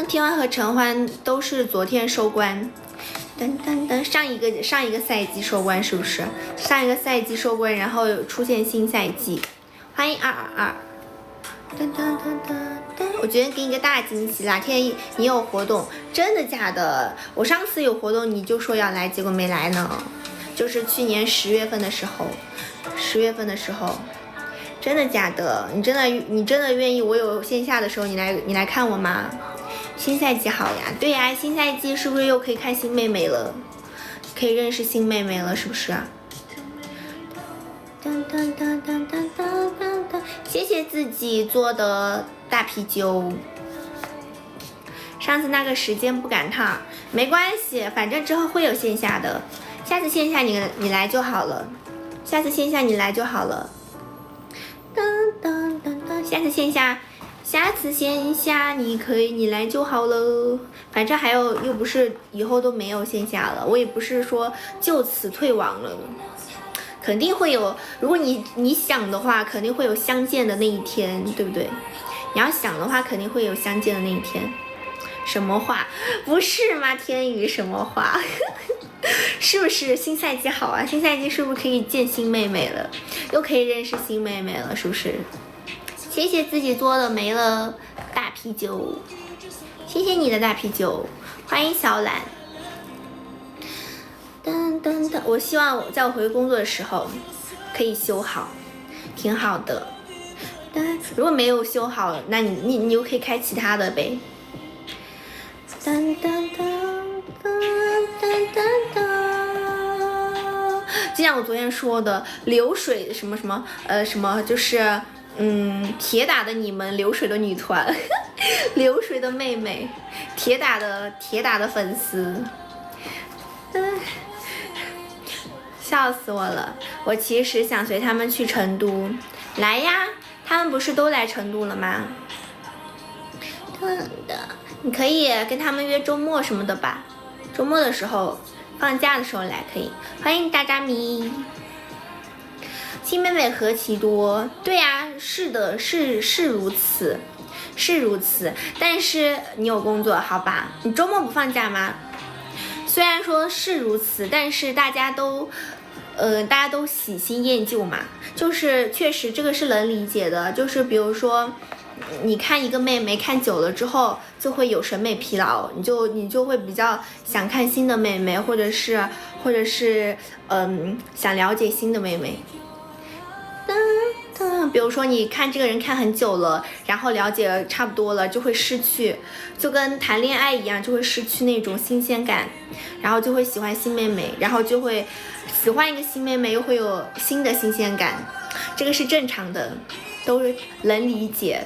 S1: 天欢和陈欢都是昨天收官。上一个赛季收官是不是？上一个赛季收官，然后出现新赛季，欢迎222。我决定给你个大惊喜，哪天你有活动？真的假的？我上次有活动你就说要来，结果没来呢。就是去年10月份的时候，真的假的？你真的愿意我有线下的时候你来看我吗？新赛季好呀，对呀，新赛季是不是又可以看新妹妹了？可以认识新妹妹了，是不是？谢谢自己做的大啤酒。上次那个时间不赶趟，没关系，反正之后会有线下的。下次线下你来就好了，下次线下你来就好了。下次线下你来就好了，反正还有又不是以后都没有线下了，我也不是说就此退网了，肯定会有，如果你想的话，肯定会有相见的那一天，对不对？你要想的话，肯定会有相见的那一天。什么话？不是吗？天宇什么话？是不是新赛季好啊？新赛季是不是可以见新妹妹了？又可以认识新妹妹了，是不是？谢谢自己做的没了大啤酒，谢谢你的大啤酒，欢迎小懒。我希望在我回工作的时候可以修好，挺好的。如果没有修好，那你又可以开其他的呗。就像我昨天说的，流水什么就是铁打的你们，流水的女团，流水的妹妹，铁打的粉丝，笑死我了！我其实想随他们去成都，来呀，他们不是都来成都了吗？你可以跟他们约周末什么的吧，周末的时候，放假的时候来可以。欢迎大渣迷。新妹妹何其多，对呀，是的，是如此，但是你有工作，好吧？你周末不放假吗？虽然说是如此，但是大家都喜新厌旧嘛，就是确实这个是能理解的，就是比如说你看一个妹妹看久了之后，就会有审美疲劳，你就会比较想看新的妹妹，或者是想了解新的妹妹。比如说你看这个人看很久了，然后了解差不多了，就会失去，就跟谈恋爱一样，就会失去那种新鲜感，然后就会喜欢新妹妹，然后就会喜欢一个新妹妹，又会有新的新鲜感，这个是正常的，都是能理解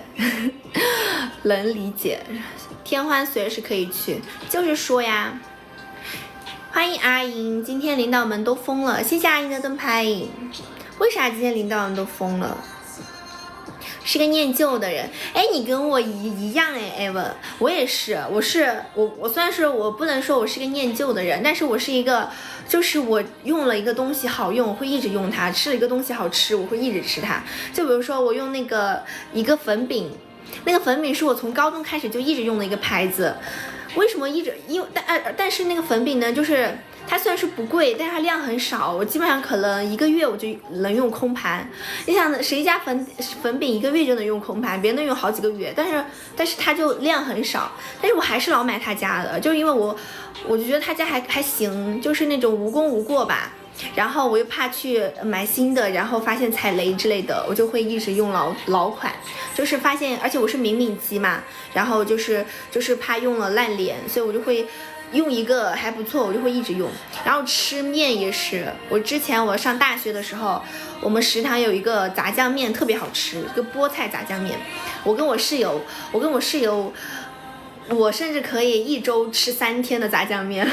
S1: 能理解。天欢随时可以去，就是说呀。欢迎阿莹，今天领导们都疯了，谢谢阿莹的灯牌。为啥今天领导人都疯了？是个念旧的人。哎，你跟我一样哎 ，Evan， 我也是，我虽然是我不能说我是个念旧的人，但是我是一个，就是我用了一个东西好用，我会一直用它；吃了一个东西好吃，我会一直吃它。就比如说我用一个粉饼，那个粉饼是我从高中开始就一直用的一个牌子。为什么一直但是那个粉饼呢，就是它虽然是不贵，但是它量很少，我基本上可能1个月我就能用空盘。你想谁家粉饼1个月就能用空盘，别人能用好几个月，但是它就量很少，但是我还是老买他家的，就是因为我就觉得他家还行，就是那种无功无过吧。然后我又怕去买新的，然后发现踩雷之类的，我就会一直用老款，就是发现，而且我是敏敏肌嘛，然后就是怕用了烂脸，所以我就会用一个还不错，我就会一直用。然后吃面也是，之前我上大学的时候，我们食堂有一个炸酱面特别好吃，一个菠菜炸酱面，我跟我室友，我甚至可以1周吃3天的炸酱面，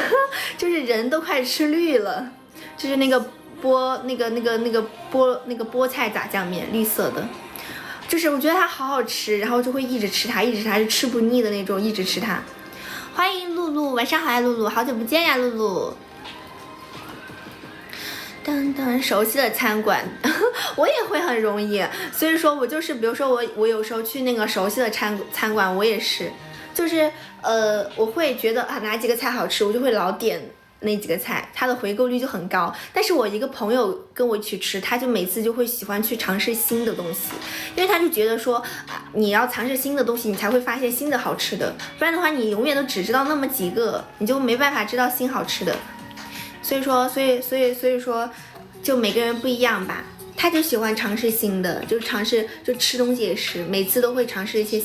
S1: 就是人都快吃绿了。就是那个菠菜炸酱面，绿色的，就是我觉得它好好吃，然后就会一直吃它，就吃不腻的那种，一直吃它。欢迎露露，晚上好呀，露露，好久不见呀，露露。当当，熟悉的餐馆，我也会很容易，所以说我就是，比如说我有时候去那个熟悉的餐馆，我也是，就是我会觉得哪几个菜好吃，我就会老点那几个菜，它的回购率就很高。但是我一个朋友跟我一起吃，他就每次就会喜欢去尝试新的东西，因为他就觉得说你要尝试新的东西，你才会发现新的好吃的，不然的话你永远都只知道那么几个，你就没办法知道新好吃的。所以说就每个人不一样吧，他就喜欢尝试新的，就吃东西也是，每次都会尝试一些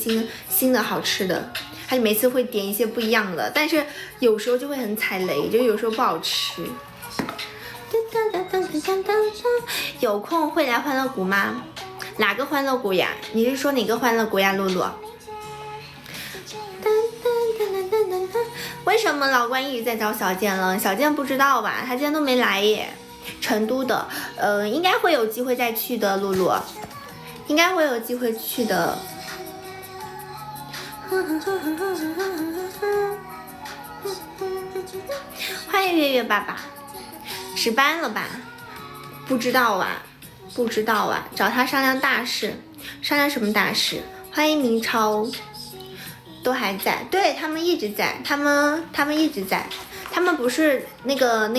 S1: 新的好吃的，他每次会点一些不一样的，但是有时候就会很踩雷，就有时候不好吃。有空会来欢乐谷吗？哪个欢乐谷呀？你是说哪个欢乐谷呀，露露？为什么老关一直在找小健了？小健不知道吧？他今天都没来耶。成都的，应该会有机会再去的，露露，应该会有机会去的。欢迎月月爸爸，值班了吧？不知道啊，找他商量大事，商量什么大事？欢迎明超，都还在，对他们一直在，他们一直在。他们不是那个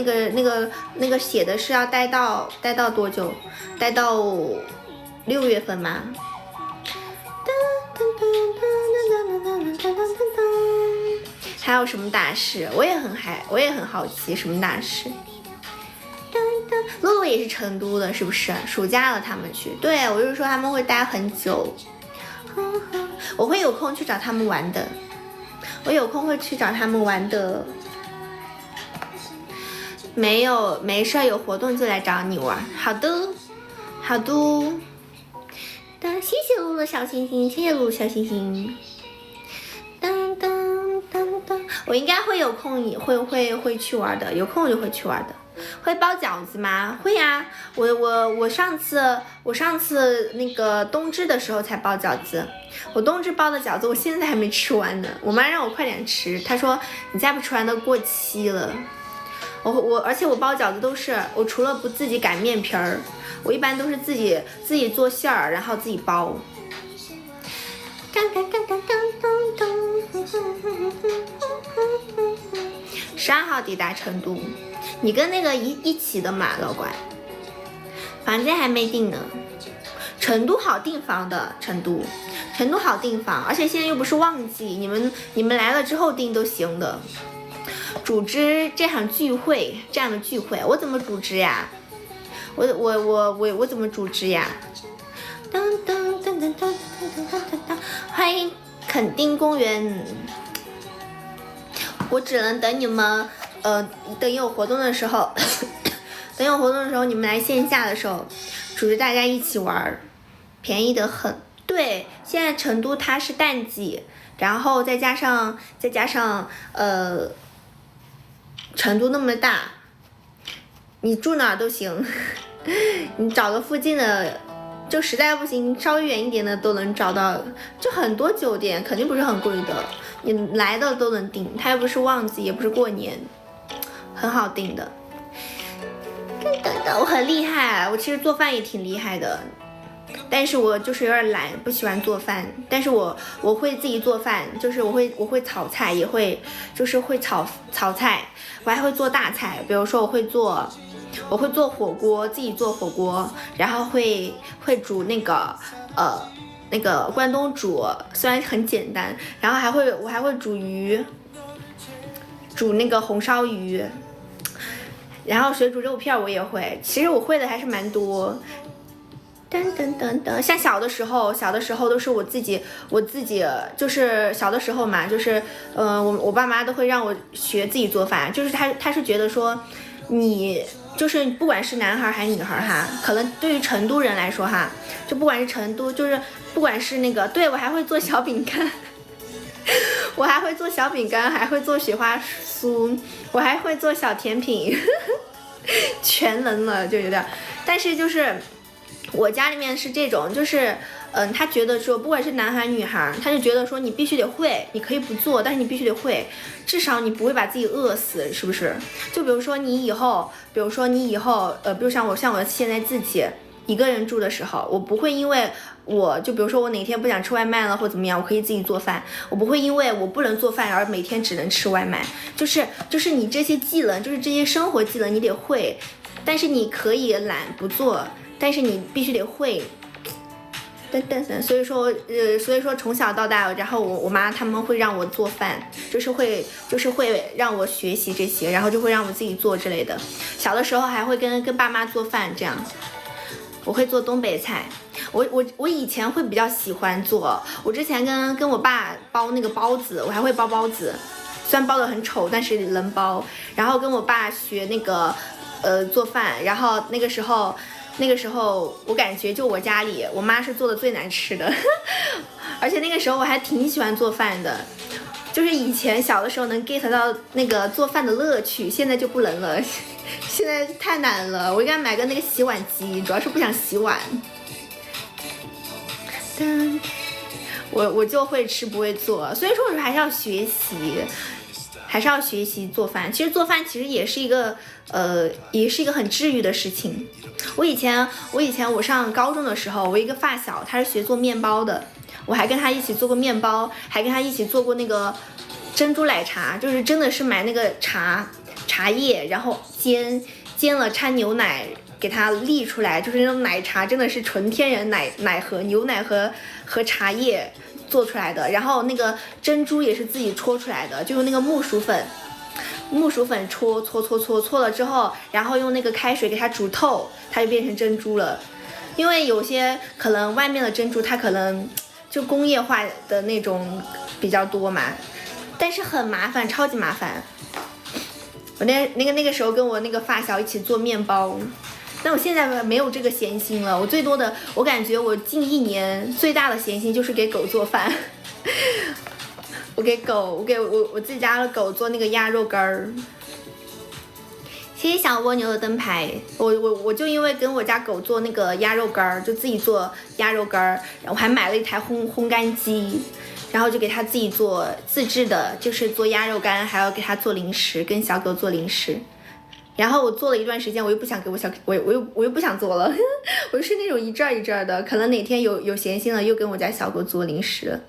S1: 写的是要待到多久？待到6月份吗？还有什么大事？我也很好奇什么大事。露露也是成都的，是不是？暑假了他们去，对，我就是说他们会待很久。我会有空去找他们玩的，没事，有活动就来找你玩。好的。谢谢露露小星星，我应该会有空，会去玩的，有空我就会去玩的。会包饺子吗？会呀，我上次那个冬至的时候才包饺子，我冬至包的饺子我现在还没吃完呢，我妈让我快点吃，她说你再不吃完都过期了。而且我包饺子都是我除了不自己擀面皮儿，我一般都是自己做馅儿，然后自己包。12号抵达成都，你跟那个一起的嘛，老乖。房间还没订呢。成都好订房的，成都好订房，而且现在又不是旺季，你们来了之后订都行的。组织这样的聚会，我怎么组织呀？我怎么组织呀？欢迎垦丁公园，我只能等你们，等有活动的时候，你们来线下的时候，组织大家一起玩，便宜得很。对，现在成都它是淡季，然后再加上成都那么大，你住哪儿都行，你找个附近的，就实在不行稍微远一点的都能找到，就很多酒店，肯定不是很贵的，你来的都能订，它又不是旺季，也不是过年，很好订的。我很厉害，我其实做饭也挺厉害的。但是我就是有点懒，不喜欢做饭。但是我会自己做饭，就是我会炒菜，也会就是会炒菜，我还会做大菜，比如说我会做火锅，自己做火锅，然后会煮那个关东煮，虽然很简单，然后我还会煮鱼，煮那个红烧鱼，然后水煮肉片我也会，其实我会的还是蛮多。噔噔噔噔，像小的时候都是我自己就是小的时候嘛，就是我爸妈都会让我学自己做饭，就是他是觉得说你就是不管是男孩还是女孩哈，可能对于成都人来说哈，就不管是成都，就是不管是那个，对，我还会做小饼干，我还会做小饼干，还会做雪花酥，我还会做小甜品，全能了就有点，但是就是我家里面是这种，就是他觉得说不管是男孩女孩，他就觉得说你必须得会，你可以不做，但是你必须得会，至少你不会把自己饿死，是不是？就比如说你以后，比如像我现在自己一个人住的时候，我不会因为就比如说我哪天不想吃外卖了或怎么样，我可以自己做饭，我不会因为我不能做饭而每天只能吃外卖，就是你这些技能，就是这些生活技能你得会，但是你可以懒不做，但是你必须得会。所以说从小到大，然后我妈他们会让我做饭，就是会让我学习这些，然后就会让我自己做之类的。小的时候还会跟爸妈做饭，这样。我会做东北菜，我以前会比较喜欢做，我之前跟我爸包那个包子，我还会包包子，虽然包得很丑，但是能包。然后跟我爸学那个做饭，然后那个时候我感觉就我家里我妈是做的最难吃的，而且那个时候我还挺喜欢做饭的，就是以前小的时候能 get 到那个做饭的乐趣，现在就不能了，现在太难了，我应该买个那个洗碗机，主要是不想洗碗。我就会吃不会做，所以说我还是要学习做饭。其实做饭其实也是一个很治愈的事情。我以前我上高中的时候，我一个发小他是学做面包的，我还跟他一起做过面包，还跟他一起做过那个珍珠奶茶，就是真的是买那个茶叶，然后煎了掺牛奶给它沥出来，就是那种奶茶真的是纯天然奶和牛奶和茶叶做出来的，然后那个珍珠也是自己搓出来的，就用那个木薯粉搓了之后，然后用那个开水给它煮透，它就变成珍珠了。因为有些可能外面的珍珠它可能就工业化的那种比较多嘛，但是很麻烦，超级麻烦。我那个时候跟我那个发小一起做面包，但我现在没有这个闲心了。我感觉我近1年最大的闲心就是给狗做饭。我给我自己家的狗做那个鸭肉干儿。谢谢小蜗牛的灯牌，我就因为跟我家狗做那个鸭肉干儿，就自己做鸭肉干儿，然后我还买了一台烘干机，然后就给它自己做自制的，就是做鸭肉干，还要给它做零食，跟小狗做零食。然后我做了一段时间，我又不想给我又不想做了，我是那种一阵一阵的，可能哪天有闲心了，又跟我家小狗做零食了。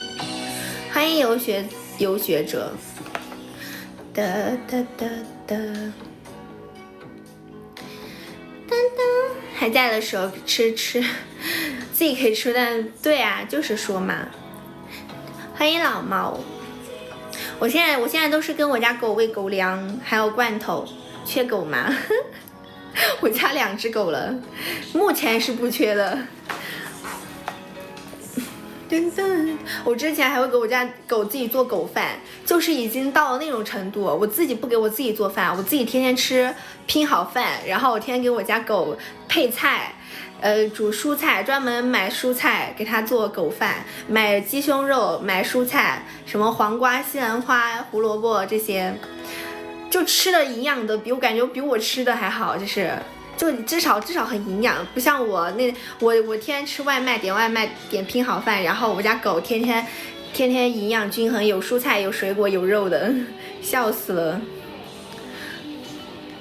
S1: 欢迎游学者，哒哒哒哒，当当，还在的时候吃，自己可以吃，但对啊，就是说嘛。欢迎老猫，我现在都是跟我家狗喂狗粮，还有罐头。缺狗吗？我家2只狗了，目前是不缺的。我之前还会给我家狗自己做狗饭，就是已经到了那种程度，我自己不给我自己做饭，我自己天天吃拼好饭，然后我天天给我家狗配菜，煮蔬菜，专门买蔬菜给它做狗饭，买鸡胸肉，买蔬菜，什么黄瓜、西兰花、胡萝卜这些。就吃的营养的感觉比我吃的还好，就至少很营养，不像我天天吃外卖，点外卖点拼好饭，然后我家狗天天营养均衡，有蔬菜有水果有肉的，笑死了。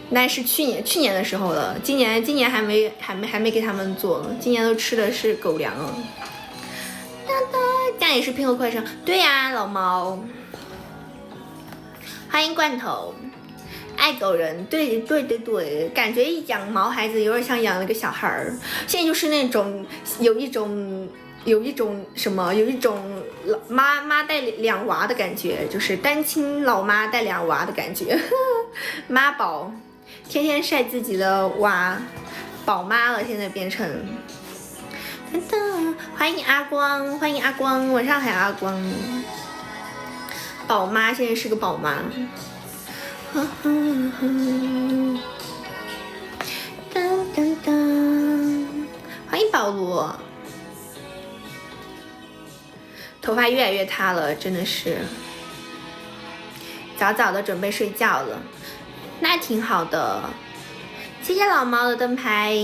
S1: 那是去年的时候了，今年还没给他们做，今年都吃的是狗粮了。这样也是拼合快声，对呀，老猫，欢迎罐头，爱狗人，对，感觉养毛孩子有点像养了个小孩儿，现在就是那种有一种妈带2娃的感觉，就是单亲老妈带2娃的感觉，妈宝，天天晒自己的娃，宝妈了，现在变成。欢迎阿光，欢迎阿光，晚上好阿光。宝妈现在是个宝妈。欢迎保罗。头发越来越塌了，真的是。早早的准备睡觉了，那挺好的。谢谢老猫的灯牌。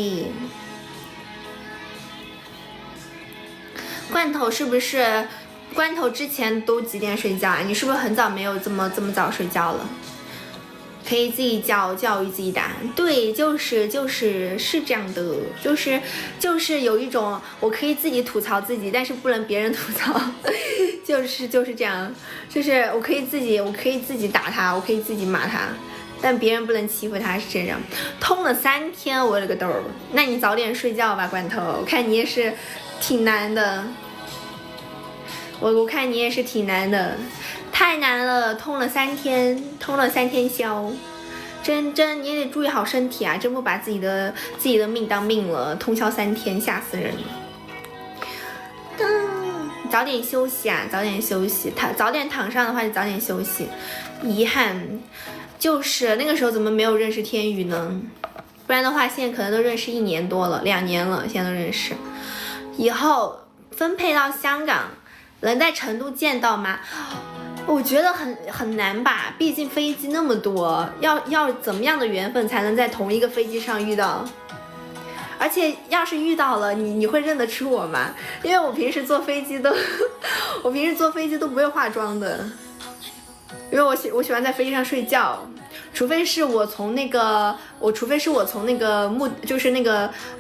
S1: 罐头是不是？罐头之前都几点睡觉啊？你是不是很早没有这么早睡觉了？可以自己教育自己答案。对，就是这样的，就是有一种我可以自己吐槽自己，但是不能别人吐槽，就是这样，就是我可以自己打他，我可以自己骂他，但别人不能欺负他，是这样。通了3天，我了个豆儿！那你早点睡觉吧，罐头，我看你也是挺难的。我看你也是挺难的，太难了，通了3天宵，真你也得注意好身体啊，真不把自己的命当命了，通宵3天，吓死人。早点休息啊，早点休息，早点躺上的话就早点休息。遗憾就是那个时候怎么没有认识天宇呢？不然的话现在可能都认识1年多了，2年了，现在都认识。以后分配到香港。能在成都见到吗？我觉得很难吧，毕竟飞机那么多，要怎么样的缘分才能在同一个飞机上遇到？而且要是遇到了，你会认得出我吗？因为我平时坐飞机都不会化妆的，因为我喜欢在飞机上睡觉。除非是我从那个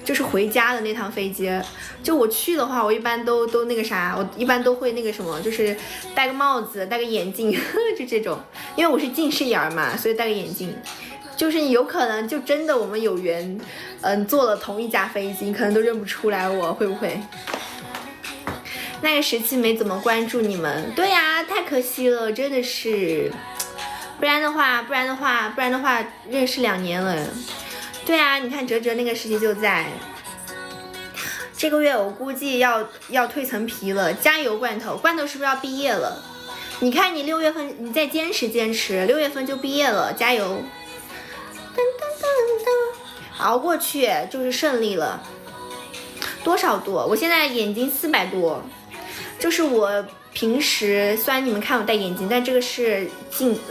S1: 就是回家的那趟飞机，就我去的话，我一般都那个啥，我一般都会那个什么，就是戴个帽子，戴个眼镜，就这种，因为我是近视眼嘛，所以戴个眼镜，就是有可能就真的我们有缘，坐了同一架飞机，你可能都认不出来我，会不会？那个时期没怎么关注你们，对呀，太可惜了，真的是。不然的话，认识2年了。对啊，你看哲那个时期就在。这个月我估计要蜕层皮了，加油罐头！罐头是不是要毕业了？你看你6月份你再坚持，6月份就毕业了，加油！熬过去就是胜利了。多少度？我现在眼睛400多，就是我。平时虽然你们看我戴眼镜，但这个是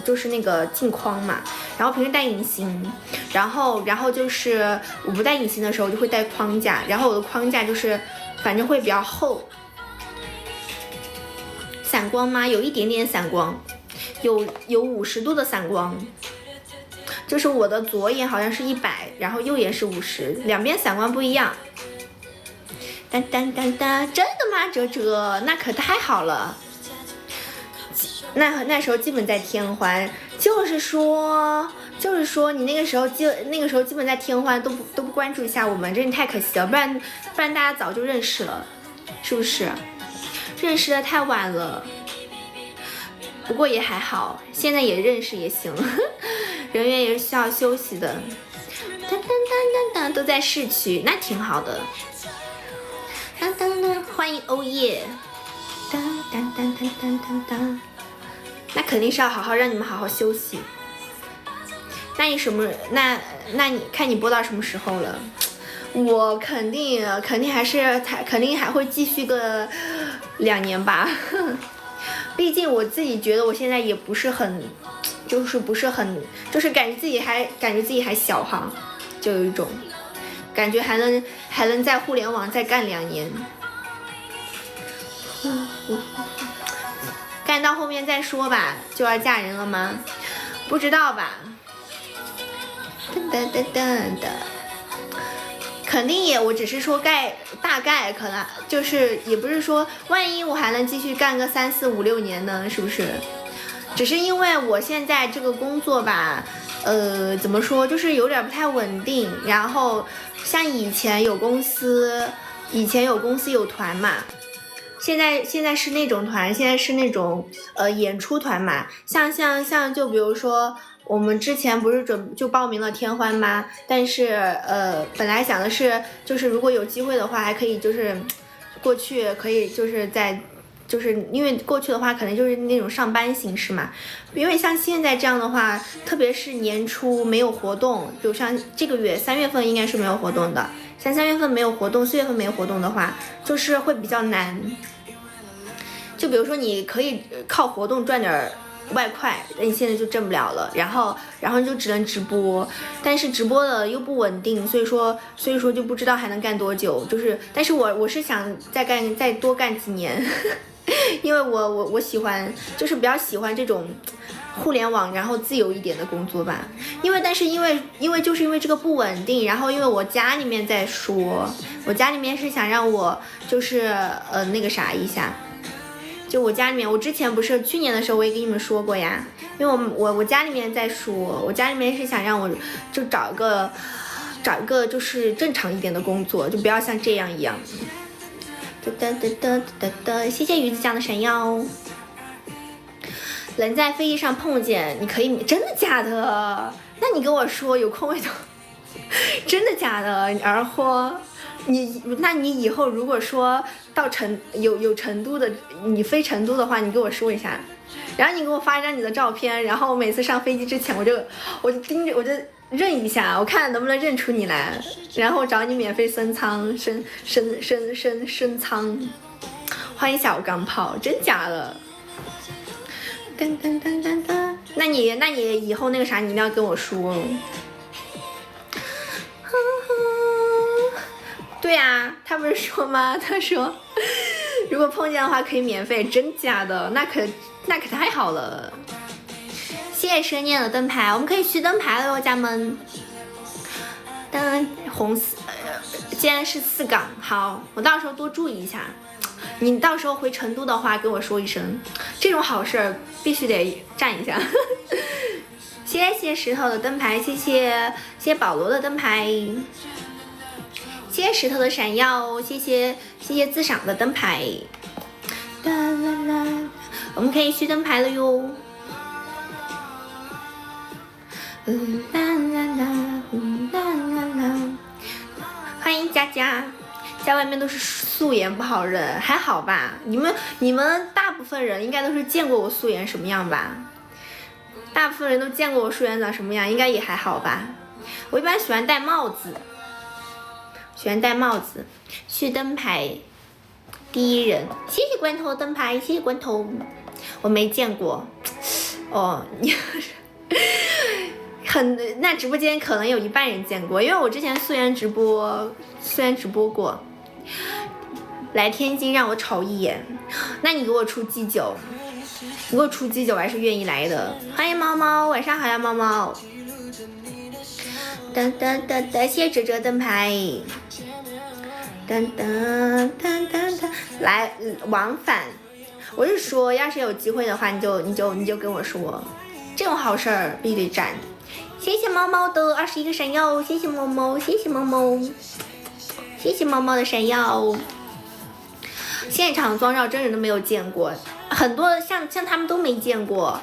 S1: 就是那个镜框嘛。然后平时戴隐形，然后就是我不戴隐形的时候就会戴框架，然后我的框架就是反正会比较厚。散光吗？有一点点散光，有50度的散光。就是我的左眼好像是100，然后右眼是50，两边散光不一样。真的吗？哲，那可太好了。那时候基本在天欢，就是说你那个时候基本在天欢都不关注一下我们，真的太可惜了，不然大家早就认识了，是不是？认识的太晚了，不过也还好，现在也认识也行，人员也是需要休息的。都在市区，那挺好的。欢迎欧耶！那肯定是要好好让你们好好休息。那你什么？那你看你播到什么时候了？我肯定还会继续个2年吧。毕竟我自己觉得我现在也不是很，就是感觉自己还小哈，就有一种感觉还能在互联网再干2年。干到后面再说吧，就要嫁人了吗？不知道吧。噔，肯定也，我只是说大概可能就是也不是说万一我还能继续干个3、4、5、6年呢，是不是？只是因为我现在这个工作吧，怎么说，就是有点不太稳定。然后像以前有公司有团嘛，现在是那种团，现在是那种演出团嘛，像就比如说我们之前不是就报名了天欢吗？但是本来想的是就是如果有机会的话，还可以就是过去可以就是因为过去的话可能就是那种上班形式嘛，因为像现在这样的话，特别是年初没有活动，比如像这个月3月份应该是没有活动的，像3月份没有活动，4月份没有活动的话，就是会比较难。就比如说你可以靠活动赚点外快，但你现在就挣不了了，然后就只能直播，但是直播的又不稳定，所以说就不知道还能干多久。但是我是想再多干几年。因为我喜欢，就是比较喜欢这种互联网然后自由一点的工作吧。因为就是因为这个不稳定，然后因为我家里面在说，我家里面是想让我就是那个啥一下，就我家里面，我之前不是去年的时候我也跟你们说过呀，因为我家里面在说，我家里面是想让我就找一个就是正常一点的工作，就不要像这样一样。谢谢鱼子酱的闪耀。能在飞机上碰见你可以，真的假的？那你跟我说有空位的，真的假的？而货，那你以后如果说到有成都的，你飞成都的话，你跟我说一下，然后你给我发一张你的照片，然后每次上飞机之前我就盯着，我就认一下，我看能不能认出你来，然后找你免费升舱，升舱。欢迎小钢炮，真假的？那你以后那个啥，你一定要跟我说。对呀，他不是说吗？他说如果碰见的话可以免费，真假的？那可太好了。谢谢蛇念的灯牌，我们可以续灯牌了哟，家们。红既然是4岗，好，我到时候多注意一下。你到时候回成都的话跟我说一声，这种好事必须得占一下。谢谢石头的灯牌，谢谢保罗的灯牌，谢谢石头的闪耀，谢谢自赏的灯牌。我们可以续灯牌了哟。欢迎佳佳，在外面都是素颜不好认，还好吧？你们大部分人应该都是见过我素颜什么样吧？大部分人都见过我素颜长什么样，应该也还好吧？我一般喜欢戴帽子，续灯牌第一人，谢谢关头灯牌，谢谢关头，我没见过哦，你那直播间可能有一半人见过，因为我之前素颜直播过。来天津让我瞅一眼，那你给我出鸡酒，我还是愿意来的。欢迎猫猫，晚上好呀，猫猫。谢谢哲哲灯牌。来往返，我是说，要是有机会的话，你就跟我说，这种好事儿必须得占。谢谢猫猫的21个闪耀，谢谢猫猫，谢谢猫猫的闪耀。现场妆照真人都没有见过，很多像他们都没见过，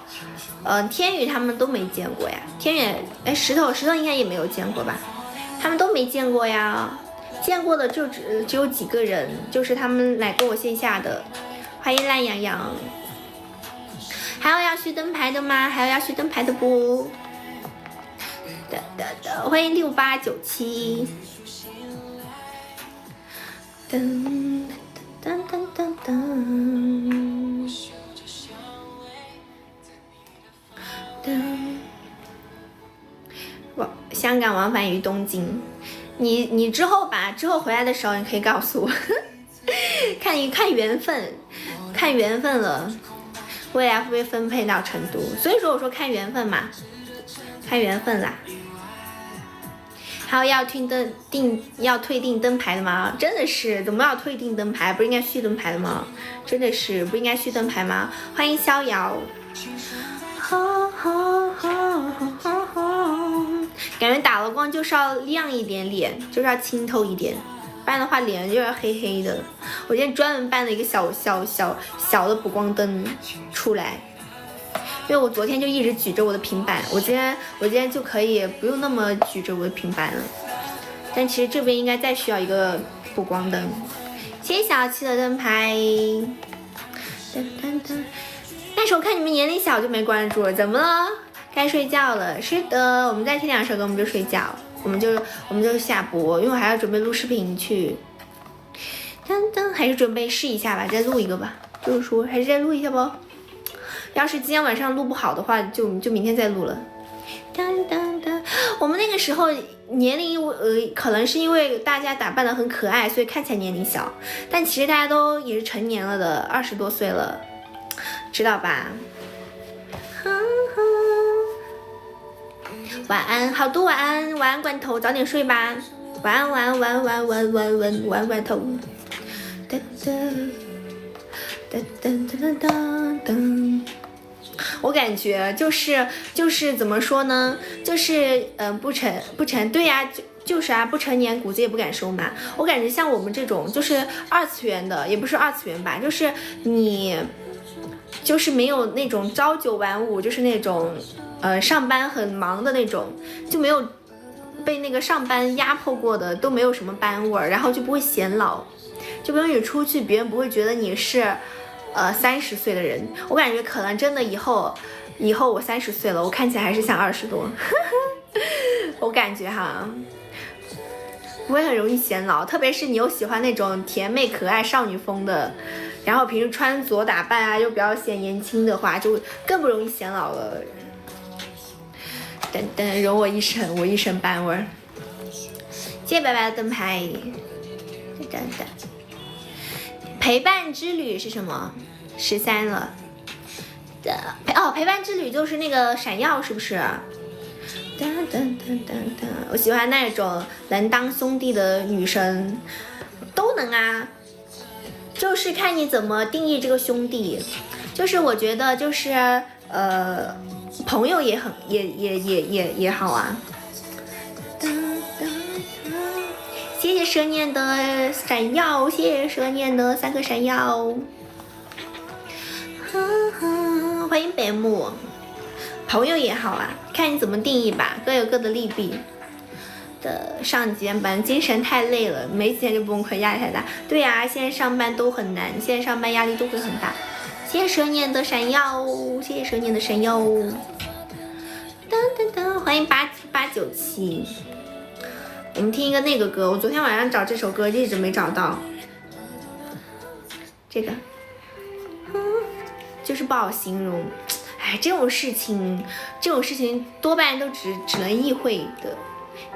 S1: 天宇他们都没见过呀。天宇，石头应该也没有见过吧？他们都没见过呀，见过的就只有几个人，就是他们来过我线下的。欢迎懒洋洋。还有要续灯牌的吗？还有要续灯牌的不？欢迎6897。香港往返于东京，你之后回来的时候你可以告诉我，看缘分了，未来会不会分配到成都？所以说我说看缘分嘛，看缘分啦。还有要退订灯牌的吗？真的是，怎么要退订灯牌？不是应该续灯牌的吗？真的是不应该续灯牌吗？欢迎逍遥。感觉打了光就是要亮一点脸，就是要清透一点，不然的话脸就要黑黑的。我今天专门搬了一个小的补光灯出来，因为我昨天就一直举着我的平板，我今天就可以不用那么举着我的平板了。但其实这边应该再需要一个补光灯。谢谢小七的灯牌。但是我看你们年龄小就没关注，怎么了？该睡觉了。是的，我们再听2首歌我们就睡觉，我们就下播，因为我还要准备录视频去。还是准备试一下吧，再录一个吧。就是说还是再录一下不？要是今天晚上录不好的话，就明天再录了。我们那个时候年龄可能是因为大家打扮得很可爱，所以看起来年龄小，但其实大家都也是成年了的，20多岁了，知道吧？晚安，好多晚安，晚安罐头，早点睡吧。晚安，晚安，晚安，晚安，晚安，晚安，晚安罐头。我感觉就是怎么说呢，就是不成对呀，就是啊，不成年骨子也不敢收嘛。我感觉像我们这种就是2次元的，也不是2次元吧，就是你就是没有那种朝9晚5，就是那种上班很忙的那种，就没有被那个上班压迫过的，都没有什么班味儿，然后就不会显老，就比如你出去，别人不会觉得你是30岁的人。我感觉可能真的以后我30岁了，我看起来还是像20多，我感觉哈，不会很容易显老，特别是你又喜欢那种甜美可爱少女风的，然后平时穿着打扮啊又比较显年轻的话，就更不容易显老了。等等，容我一生，我一身斑味儿。谢谢白白的灯牌。等等，陪伴之旅是什么？13了。陪伴之旅就是那个闪耀，是不是？我喜欢那种能当兄弟的女生，都能啊，就是看你怎么定义这个兄弟。就是我觉得就是朋友也很也好啊。谢谢蛇念的闪耀，谢谢蛇念的3颗闪耀。欢迎北木。朋友也好啊，看你怎么定义吧，各有各的利弊。上几天班精神太累了，没几天就崩溃，压力太大。对啊，现在上班都很难，现在上班压力都会很大。谢谢蛇念的闪耀，谢谢蛇念的闪耀。欢迎8897。我们听一个那个歌，我昨天晚上找这首歌一直没找到。这个，就是不好形容。哎，这种事情多半都只能意会的。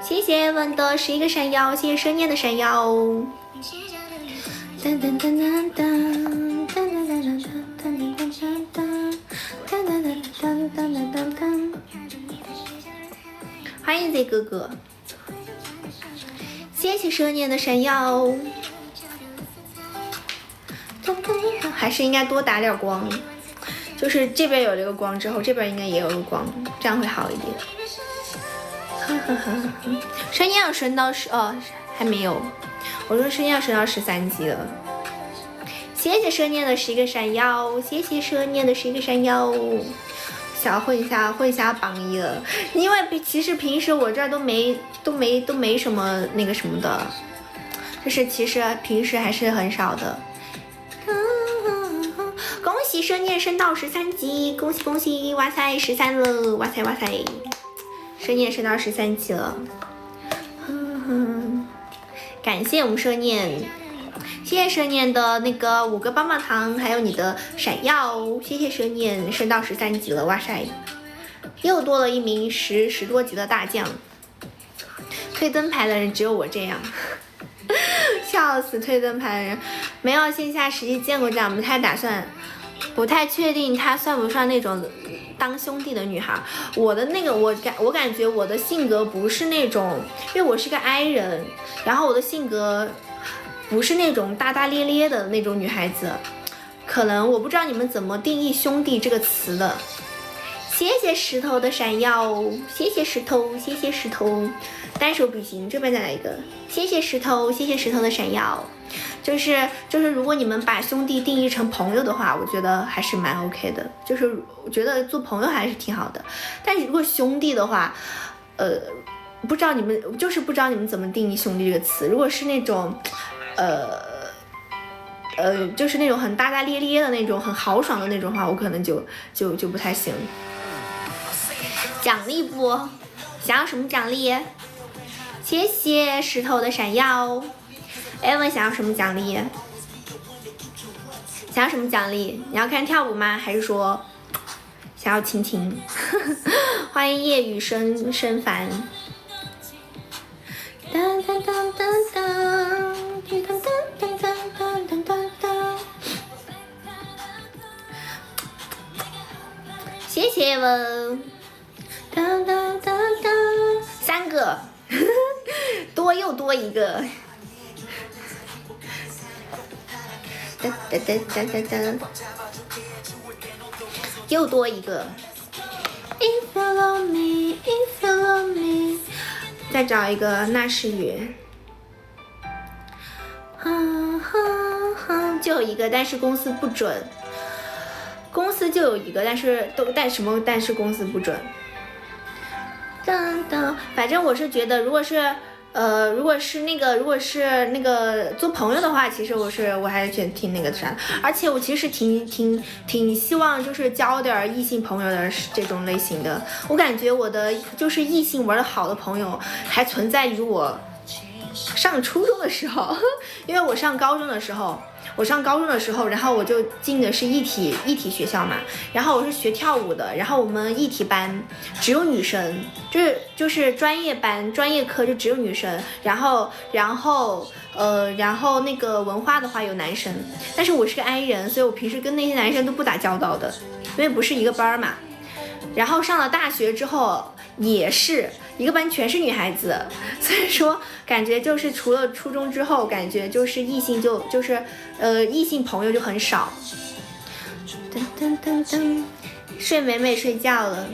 S1: 谢谢文的11个闪耀，谢谢蛇念的闪耀。欢迎 Z 哥哥，谢谢蛇念的闪耀。还是应该多打点光，就是这边有了一个光之后，这边应该也有个光，这样会好一点。蛇念要升到还没有，我说蛇念要升到13级了。谢谢蛇念的11个闪耀，谢谢蛇念的11个闪耀。想要混一下榜1了，因为其实平时我这儿都没什么那个什么的，就是其实平时还是很少的。恭喜蛇念升到13级，恭喜恭喜，哇塞13了，哇塞哇塞，蛇念升到13级了。感谢我们蛇念，谢谢蛇念的那个5个棒棒糖，还有你的闪耀，谢谢蛇念升到13级了，哇塞，又多了一名10多级的大将。推灯牌的人只有我这样，笑死！推灯牌的人没有线下实际见过这样，不太打算。不太确定她算不算那种当兄弟的女孩。我的那个我感觉我的性格不是那种，因为我是个 I 人，然后我的性格不是那种大大咧咧的那种女孩子，可能我不知道你们怎么定义兄弟这个词的。谢谢石头的闪耀，谢谢石头，谢谢石头，单手比心，这边再来一个，谢谢石头，谢谢石头的闪耀。就是如果你们把兄弟定义成朋友的话，我觉得还是蛮 OK 的，就是我觉得做朋友还是挺好的。但是如果兄弟的话，不知道你们怎么定义兄弟这个词。如果是那种就是那种很大大咧咧的那种很豪爽的那种话，我可能就不太行。奖励不？想要什么奖励？谢谢石头的闪耀。艾文想要什么奖励？想要什么奖励？你要看跳舞吗？还是说想要亲亲？欢迎夜雨生烦。当当当当当当当当当当当。谢谢艾文。当当当当，3个，又多一个。哒哒哒哒哒哒，又多一个。If you love me, if you love me， 再找一个那是雨。就有一个，但是公司不准。公司就有一个，但是但是公司不准。当当，反正我是觉得，如果是那个做朋友的话，其实我还是觉得挺那个啥的，而且我其实挺希望就是交点异性朋友的这种类型的。我感觉我的就是异性玩的好的朋友还存在于我上初中的时候，因为我上高中的时候，然后我就进的是艺体学校嘛，然后我是学跳舞的，然后我们艺体班只有女生，就是专业班专业课就只有女生，然后那个文化的话有男生，但是我是个 I 人，所以我平时跟那些男生都不打交道的，因为不是一个班嘛。然后上了大学之后也是一个班全是女孩子，所以说感觉就是除了初中之后，感觉就是异性异性朋友就很少。噔噔噔噔，睡美美睡觉了，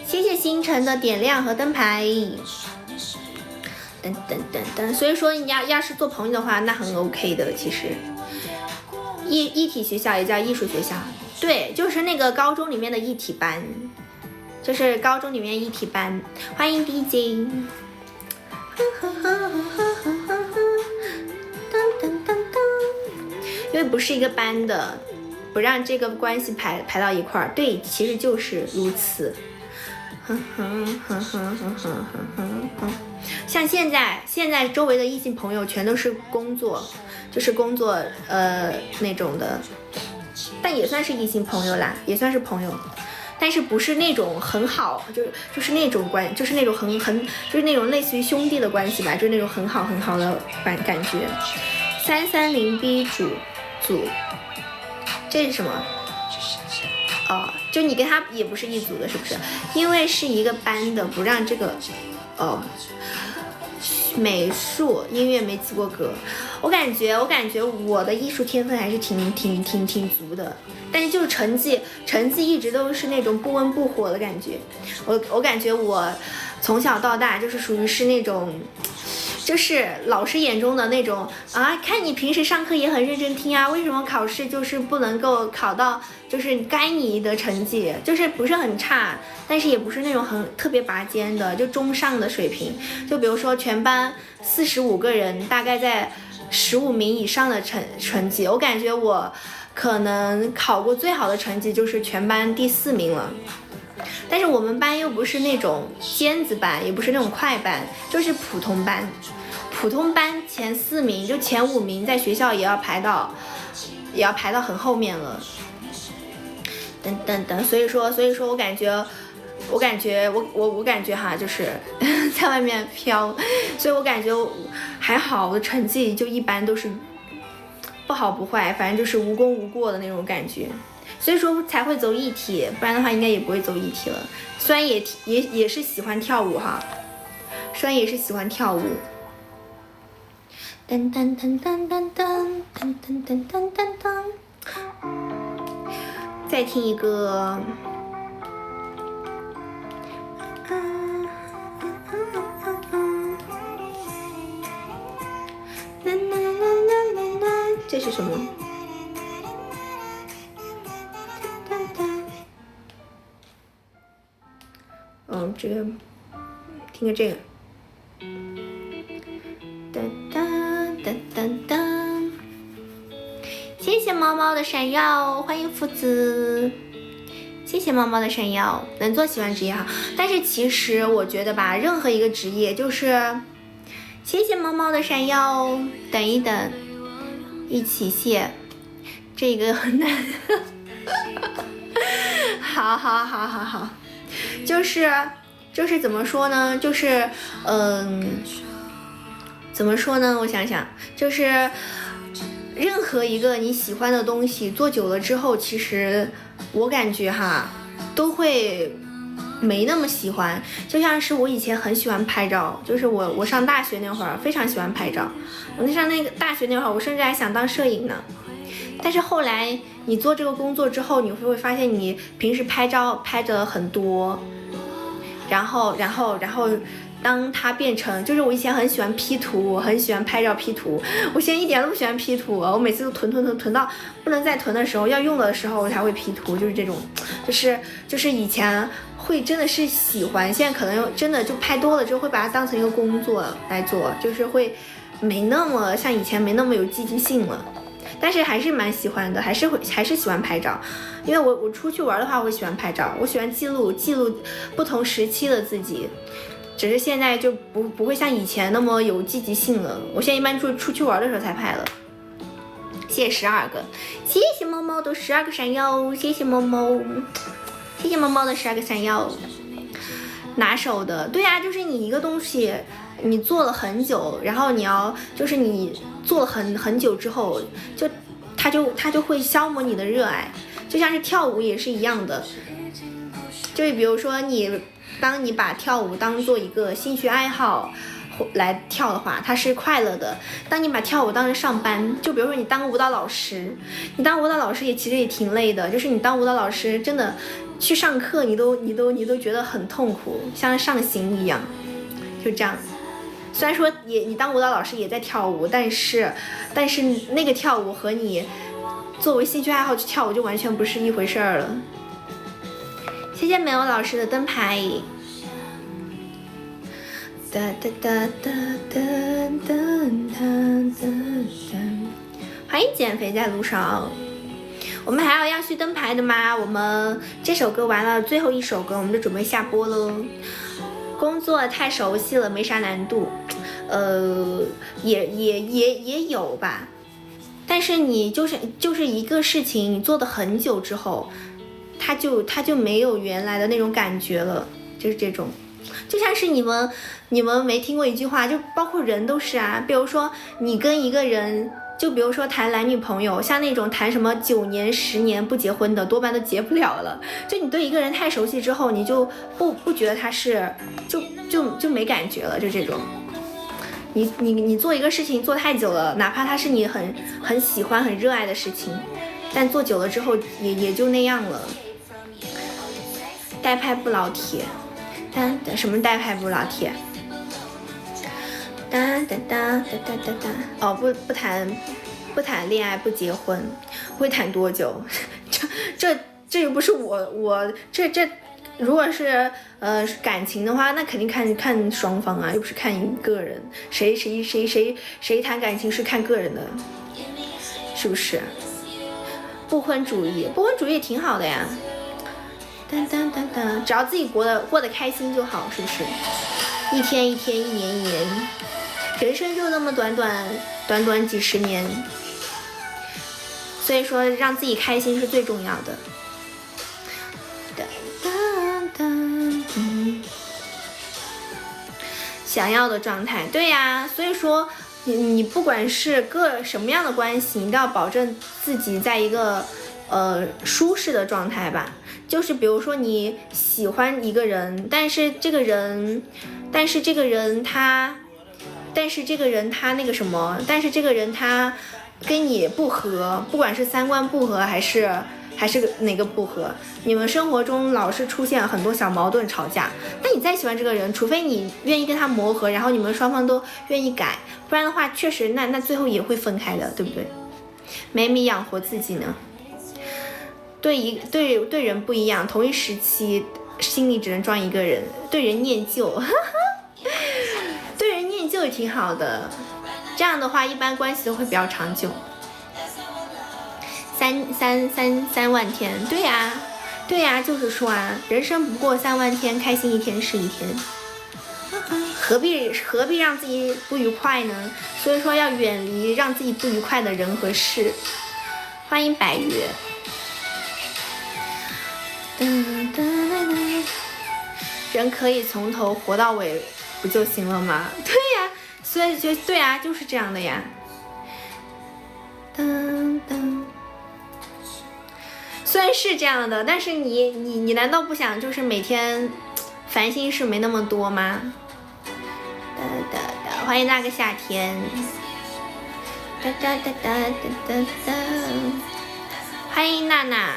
S1: 谢谢星辰的点亮和灯牌。噔噔噔噔，所以说你要是做朋友的话，那很 OK 的。其实艺体学校也叫艺术学校，对，就是那个高中里面的艺体班。就是高中里面艺体班，欢迎 DJ。因为不是一个班的，不让这个关系排到一块儿，对，其实就是如此。像现在周围的异性朋友全都是工作，就是工作那种的，但也算是异性朋友啦，也算是朋友。但是不是那种很好，就是那种就是那种就是那种类似于兄弟的关系吧，就是那种很好的感觉。330B 组，这是什么？哦，就你跟他也不是一组的，是不是？因为是一个班的，不让这个。哦，美术音乐没及过格。我感觉我的艺术天分还是挺足的。但是就是成绩一直都是那种不温不火的感觉，我感觉我从小到大就是属于是那种，就是老师眼中的那种啊，看你平时上课也很认真听啊，为什么考试就是不能够考到就是该你的成绩，就是不是很差，但是也不是那种很特别拔尖的，就中上的水平。就比如说全班45个人，大概在15名以上的成绩，我感觉我可能考过最好的成绩就是全班第4名了。但是我们班又不是那种尖子班，也不是那种快班，就是普通班。普通班前4名，就前5名，在学校也要排到很后面了。等，所以说我感觉哈，就是在外面飘，所以我感觉还好，我的成绩就一般，都是不好不坏，反正就是无功无过的那种感觉。所以说才会走艺体，不然的话应该也不会走艺体了。虽然也是喜欢跳舞哈，虽然也是喜欢跳舞。噔噔噔噔噔噔噔噔噔噔噔噔。再听一个。这是什么？哦，这个，听个这个。哒哒哒哒哒。谢谢猫猫的闪耀，欢迎夫子。谢谢猫猫的闪耀，能做喜欢职业哈。但是其实我觉得吧，任何一个职业就是，谢谢猫猫的闪耀，等一等，一起谢，这个很难。好，就是怎么说呢？就是怎么说呢？我想想，就是任何一个你喜欢的东西，做久了之后，其实我感觉哈，都会没那么喜欢。就像是我以前很喜欢拍照，就是我上大学那会儿非常喜欢拍照。我上那个大学那会儿，我甚至还想当摄影呢。但是后来你做这个工作之后，你会发现你平时拍照拍的很多，然后当它变成，就是我以前很喜欢 P 图，我很喜欢拍照 P 图，我现在一点都不喜欢 P 图，我每次都囤到不能再囤的时候，要用的时候我才会 P 图，就是这种，就是以前会真的是喜欢，现在可能真的就拍多了之后会把它当成一个工作来做，就是会没那么像以前没那么有积极性了。但是还是蛮喜欢的，还是喜欢拍照，因为我出去玩的话，我喜欢拍照，我喜欢记录不同时期的自己，只是现在就不会像以前那么有积极性了。我现在一般出去玩的时候才拍了。谢谢12个，谢谢猫猫的12个闪耀，谢谢猫猫，谢谢猫猫的12个闪耀。拿手的，对呀，就是你一个东西。你做了很久，然后就是你做了很久之后，它就会消磨你的热爱，就像是跳舞也是一样的。就是比如说当你把跳舞当做一个兴趣爱好来跳的话，它是快乐的。当你把跳舞当成上班，就比如说你当舞蹈老师，其实也挺累的。就是你当舞蹈老师真的去上课，你都觉得很痛苦，像上刑一样，就这样。虽然说你当舞蹈老师也在跳舞，但是那个跳舞和你作为兴趣爱好去跳舞就完全不是一回事儿了。谢谢美欧老师的灯牌。哒哒哒哒哒哒哒哒哒。欢迎减肥在路上。我们还有要续灯牌的吗？我们这首歌完了，最后一首歌我们就准备下播了。工作太熟悉了，没啥难度，也有吧，但是你就是一个事情，你做的很久之后，它就没有原来的那种感觉了，就是这种，就像是你们没听过一句话，就包括人都是啊，比如说你跟一个人。就比如说谈男女朋友，像那种谈什么9年10年不结婚的，多半都结不了了。就你对一个人太熟悉之后，你就不觉得他是就没感觉了，就这种。你做一个事情做太久了，哪怕它是你很喜欢很热爱的事情，但做久了之后也就那样了。代拍不老铁，什么代拍不老铁？哒哒哒哒哒哒哒。哦，不谈恋爱，不结婚，会谈多久？这又不是我这如果是感情的话，那肯定看双方啊，又不是看一个人。谁谈感情是看个人的，是不是？不婚主义也挺好的呀。当当当当，只要自己过得开心就好，是不是？一天一天，一年一年，人生就那么短短几十年，所以说让自己开心是最重要的。想要的状态，对呀，所以说你不管是什么样的关系，你都要保证自己在一个舒适的状态吧。就是比如说你喜欢一个人，但是这个人他那个什么，但是这个人他跟你不合，不管是三观不合还是哪个不合，你们生活中老是出现很多小矛盾吵架。那你再喜欢这个人，除非你愿意跟他磨合，然后你们双方都愿意改，不然的话确实那最后也会分开的，对不对？没米养活自己呢。对人不一样，同一时期心里只能装一个人，对人念旧对人念旧也挺好的，这样的话一般关系都会比较长久。三万天，对呀，就是说啊，人生不过3万天，开心一天是一天，何必让自己不愉快呢？所以说要远离让自己不愉快的人和事。欢迎白月。人可以从头活到尾不就行了吗？对呀，所以就对啊，就是这样的呀。虽然是这样的，但是你难道不想就是每天烦心事没那么多吗？欢迎那个夏天。欢迎娜娜。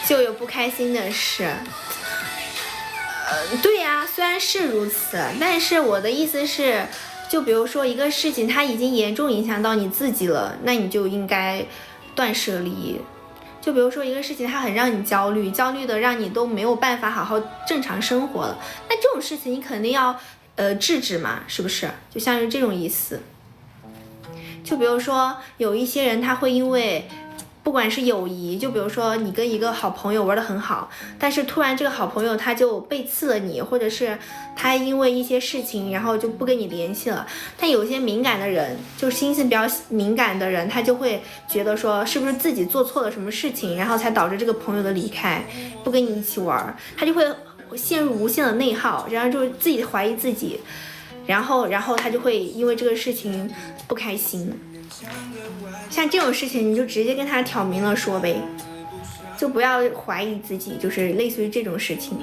S1: 就有不开心的事。对呀，虽然是如此，但是我的意思是，就比如说一个事情它已经严重影响到你自己了，那你就应该断舍离。就比如说一个事情它很让你焦虑的让你都没有办法好好正常生活了，那这种事情你肯定要制止嘛，是不是？就像是这种意思。就比如说有一些人他会因为不管是友谊，就比如说你跟一个好朋友玩得很好，但是突然这个好朋友他就背刺了你，或者是他因为一些事情然后就不跟你联系了。但有些敏感的人，就是心思比较敏感的人，他就会觉得说是不是自己做错了什么事情，然后才导致这个朋友的离开，不跟你一起玩，他就会陷入无限的内耗，然后就自己怀疑自己，然后他就会因为这个事情不开心。像这种事情你就直接跟他挑明了说呗，就不要怀疑自己，就是类似于这种事情。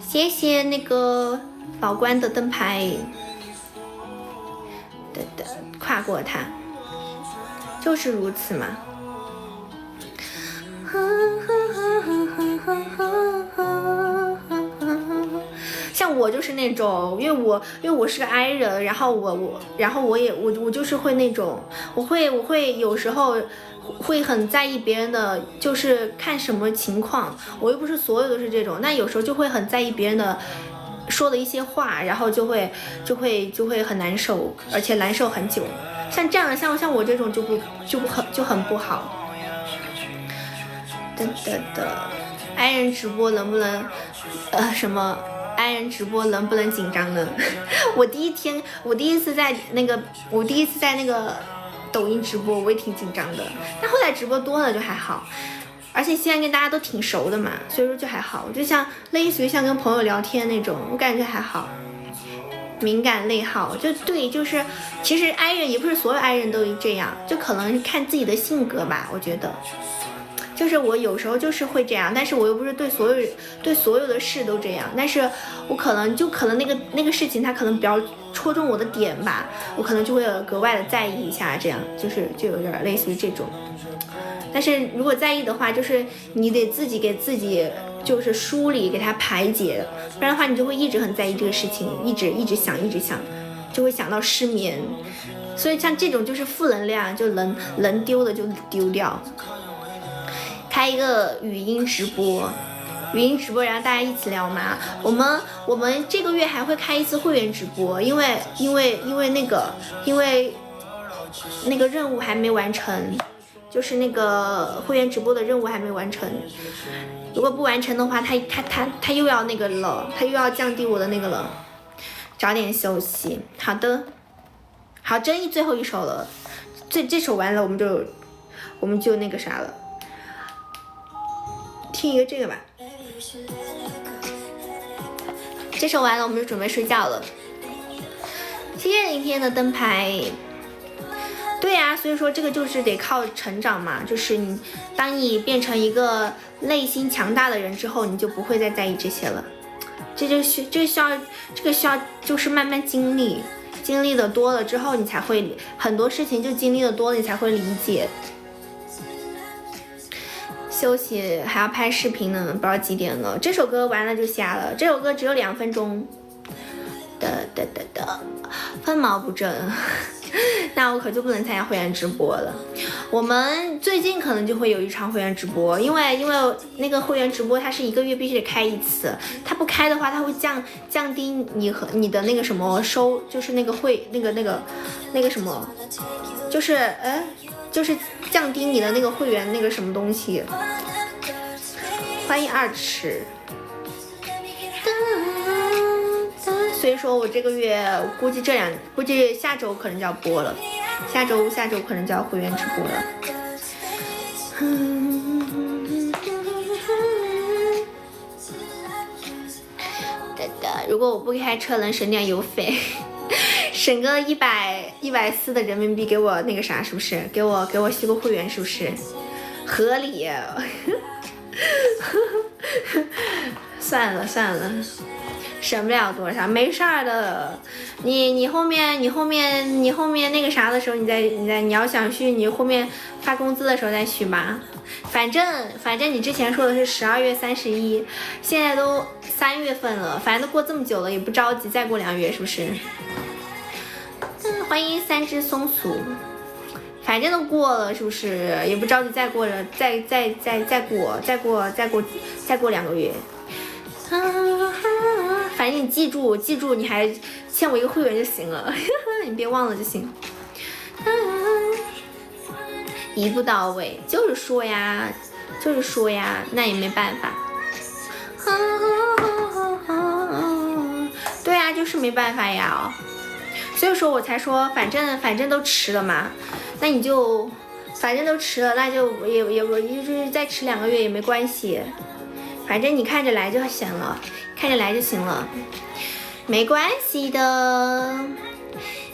S1: 谢谢那个宝官的灯牌，跨过它，就是如此嘛。像我就是那种，因为我是个 I 人，然后我就是会那种，我会有时候会很在意别人的，就是看什么情况，我又不是所有都是这种，那有时候就会很在意别人的说的一些话，然后就会很难受，而且难受很久。像这样的，像我这种就很不好。爱人直播能不能什么？爱人直播能不能紧张呢？我第一次在那个抖音直播，我也挺紧张的。但后来直播多了就还好，而且现在跟大家都挺熟的嘛，所以说就还好。就像类似于像跟朋友聊天那种，我感觉还好。敏感内耗，就对，就是其实 I 人也不是所有 I 人都这样，就可能看自己的性格吧，我觉得。就是我有时候就是会这样，但是我又不是对所有的事都这样，但是我可能那个事情它可能比较戳中我的点吧，我可能就会格外的在意一下，这样就有点类似于这种。但是如果在意的话，就是你得自己给自己就是梳理，给它排解，不然的话你就会一直很在意这个事情，一直想，就会想到失眠。所以像这种就是负能量，就能丢的就丢掉。开一个语音直播，然后大家一起聊嘛。我们这个月还会开一次会员直播，因为那个任务还没完成，就是那个会员直播的任务还没完成。如果不完成的话，他又要那个了，他又要降低我的那个了。早点休息。好的，好，争议最后一首了。这首完了，我们就那个啥了，听一个这个吧。这首完了，我们就准备睡觉了。谢谢今天的灯牌。对呀，所以说这个就是得靠成长嘛，就是当你变成一个内心强大的人之后，你就不会再在意这些了。这个需要就是慢慢经历的多了之后，你才会很多事情就经历的多了，你才会理解。休息还要拍视频呢，不知道几点了。这首歌完了就下了，这首歌只有2分钟。分毛不正，那我可就不能参加会员直播了。我们最近可能就会有一场会员直播，因为那个会员直播它是1个月必须得开1次，它不开的话，它会降低你和你的那个什么就是那个那个什么，就是降低你的那个会员那个什么东西。欢迎2尺。所以说我这个月估计下周可能就要播了，下周可能就要会员直播了。如果我不开车能省点油费，省个140的人民币给我那个啥，是不是？给我续个会员，是不是？合理。算了。省不了多少，没事儿的。你后面那个啥的时候，你要想续，你后面发工资的时候再续吧。反正你之前说的是12月31，现在都3月份了，反正都过这么久了，也不着急，再过2月是不是？欢迎3只松鼠，反正都过了是不是？也不着急，再过2个月。反正你记住，你还欠我一个会员就行了，你别忘了就行。一步到位，就是说呀，那也没办法。对呀，就是没办法呀。所以说我才说，反正都迟了嘛，那你就反正都迟了，那就也就是再迟2个月也没关系。反正你看着来就行了，没关系的。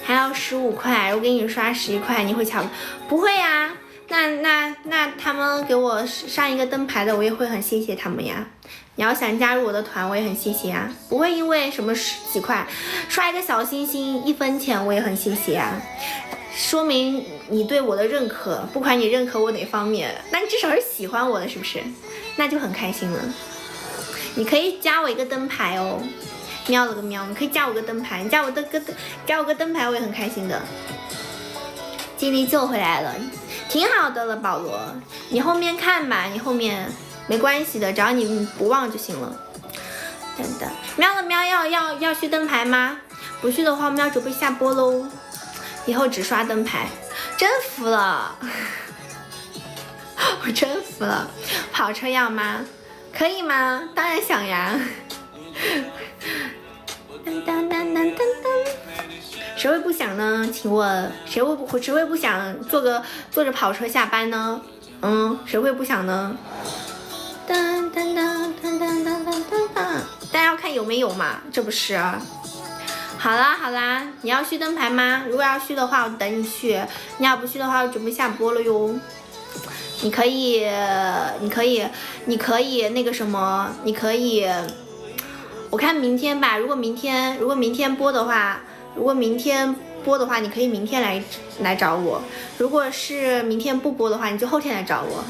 S1: 还要15块，我给你刷11块，你会抢？不会呀，那他们给我上一个灯牌的，我也会很谢谢他们呀。你要想加入我的团，我也很谢谢呀，不会因为什么10几块刷一个小星星1分钱，我也很谢谢呀。说明你对我的认可，不管你认可我哪方面，那你至少是喜欢我的，是不是？那就很开心了。你可以加我一个灯牌哦，喵了个喵，你可以加我个灯牌，你加我个灯牌，我也很开心的。精力救回来了，挺好的了，保罗。你后面看吧，你后面没关系的，只要你不忘就行了。等等，喵了喵要续灯牌吗？不续的话，我们要准备下播喽。以后只刷灯牌，真服了。我真服了。跑车要吗？可以吗？当然想呀。谁会不想呢？请问谁会不想坐着跑车下班呢？谁会不想呢？大家要看有没有嘛，这不是啊。好啦，你要续灯牌吗？如果要续的话，我等你续。你要不续的话，我准备下播了哟。你可以那个什么，你可以，我看明天吧。如果明天播的话，你可以明天来找我。如果是明天不播的话，你就后天来找我。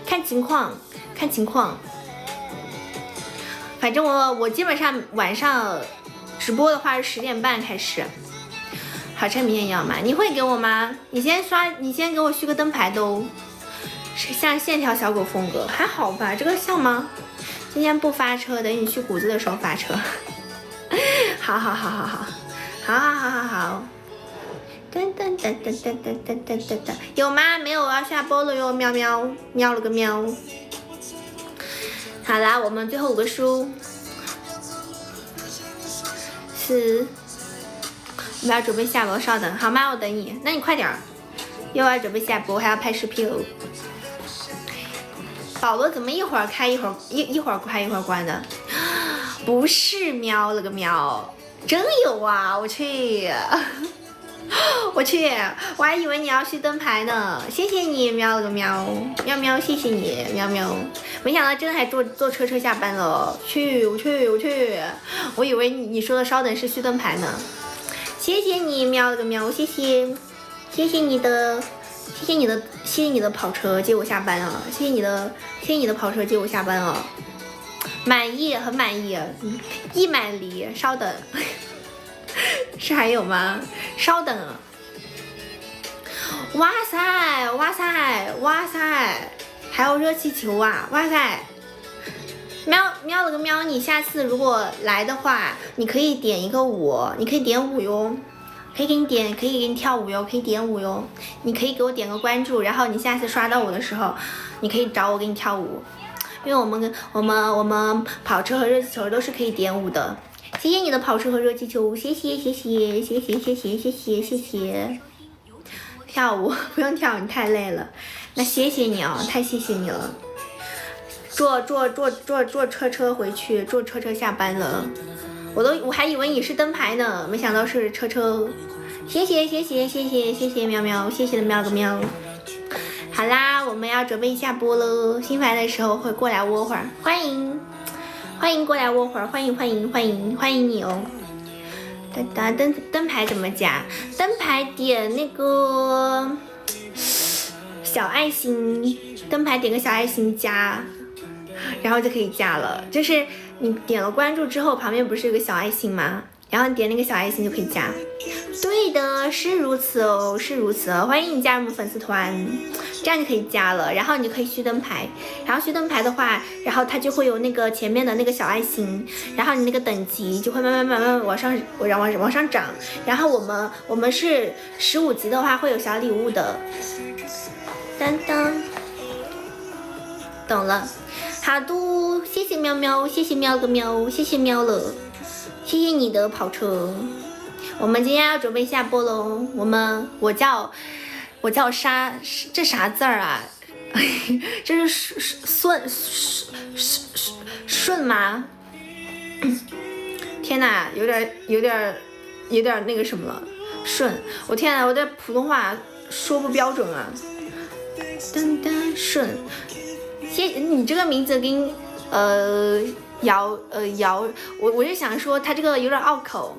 S1: 看情况。反正我基本上晚上直播的话是10点半开始。好车明天要吗？你会给我吗？你先给我续个灯牌都，是像线条小狗风格，还好吧？这个像吗？今天不发车，等你去谷子的时候发车。好。有吗？没有，我要下播了哟，喵了个喵。好啦，我们最后5个书，4、我们要准备下播，稍等好吗？我等你，那你快点儿，又要准备下播，还要拍视频哦。保罗怎么一会儿开一会儿一会儿开一会儿关的？不是喵了个喵，真有啊！我去，我去，我还以为你要续灯牌呢。谢谢你喵了个喵，喵喵，谢谢你喵喵。没想到真的还坐车下班了，我去，我以为你说的稍等是续灯牌呢。谢谢你喵了个喵，谢谢你的跑车接我下班啊！谢谢你的跑车接我下班啊！满意，很满意，意满离。稍等，是还有吗？稍等。哇塞，还有热气球啊！哇塞，喵了个喵！你下次如果来的话，你可以点一个舞，你可以点舞哟。可以给你跳舞哟，可以点舞哟。你可以给我点个关注，然后你下次刷到我的时候，你可以找我给你跳舞，因为我们跑车和热气球都是可以点舞的。谢谢你的跑车和热气球，谢谢。跳舞不用跳，你太累了。那谢谢你啊，太谢谢你了。坐车回去，坐车下班了。我还以为你是灯牌呢，没想到是车。谢谢喵喵，谢谢的喵个喵。好啦，我们要准备下播了，心烦的时候会过来窝会儿，欢迎过来窝会儿，欢迎你哦。灯牌怎么加？灯牌点那个小爱心，灯牌点个小爱心加，然后就可以加了。就是你点了关注之后，旁边不是有个小爱心吗？然后你点那个小爱心就可以加。对的，是如此哦，欢迎你加入我们粉丝团，这样就可以加了。然后你就可以续灯牌，然后续灯牌的话，然后它就会有那个前面的那个小爱心，然后你那个等级就会慢慢往上涨。然后我们是15级的话会有小礼物的。当当，懂了。好的，谢谢喵喵，谢谢喵个喵，谢谢喵了，谢谢你的跑车。我们今天要准备下播喽。我叫这啥字儿啊？这是顺吗？天哪，有点那个什么了，顺。我天哪，我的普通话说不标准啊。顺。你这个名字跟我是想说他这个有点拗口。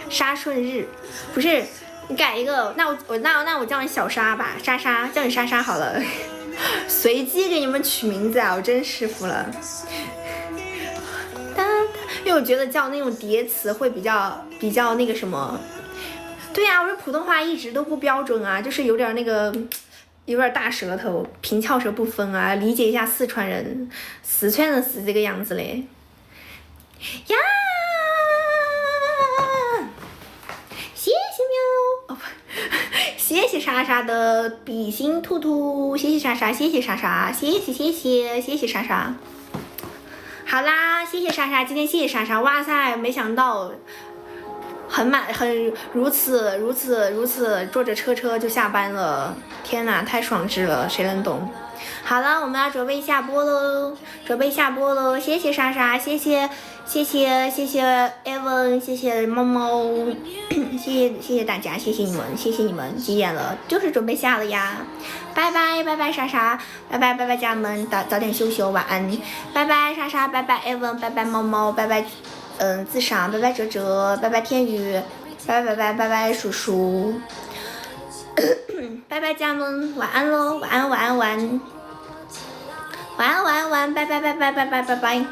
S1: 沙顺日，不是你改一个，那我叫你小沙吧，莎莎，叫你莎莎好了。随机给你们取名字啊，我真是服了。因为我觉得叫那种叠词会比较那个什么。对呀，我说普通话一直都不标准啊，就是有点那个。有点大舌头，平翘舌不分啊！理解一下四川人的是这个样子嘞。呀，谢谢喵，哦不，谢谢莎莎的比心兔兔，谢谢莎莎，谢谢莎莎，谢谢莎莎。好啦，谢谢莎莎，今天谢谢莎莎，哇塞，没想到。很如此坐着车就下班了，天哪，太爽智了，谁能懂？好了，我们要准备下播喽，谢谢莎莎，谢谢 Evan， 谢谢猫猫，谢谢大家，谢谢你们，几点了？就是准备下了呀，拜拜莎莎，拜拜家人们，早点休息，晚安，拜拜莎莎，拜拜 Evan， 拜拜猫猫，拜拜。自赏，拜拜哲哲，拜拜天宇，拜拜叔叔，拜拜家们，晚安喽，晚安，拜拜。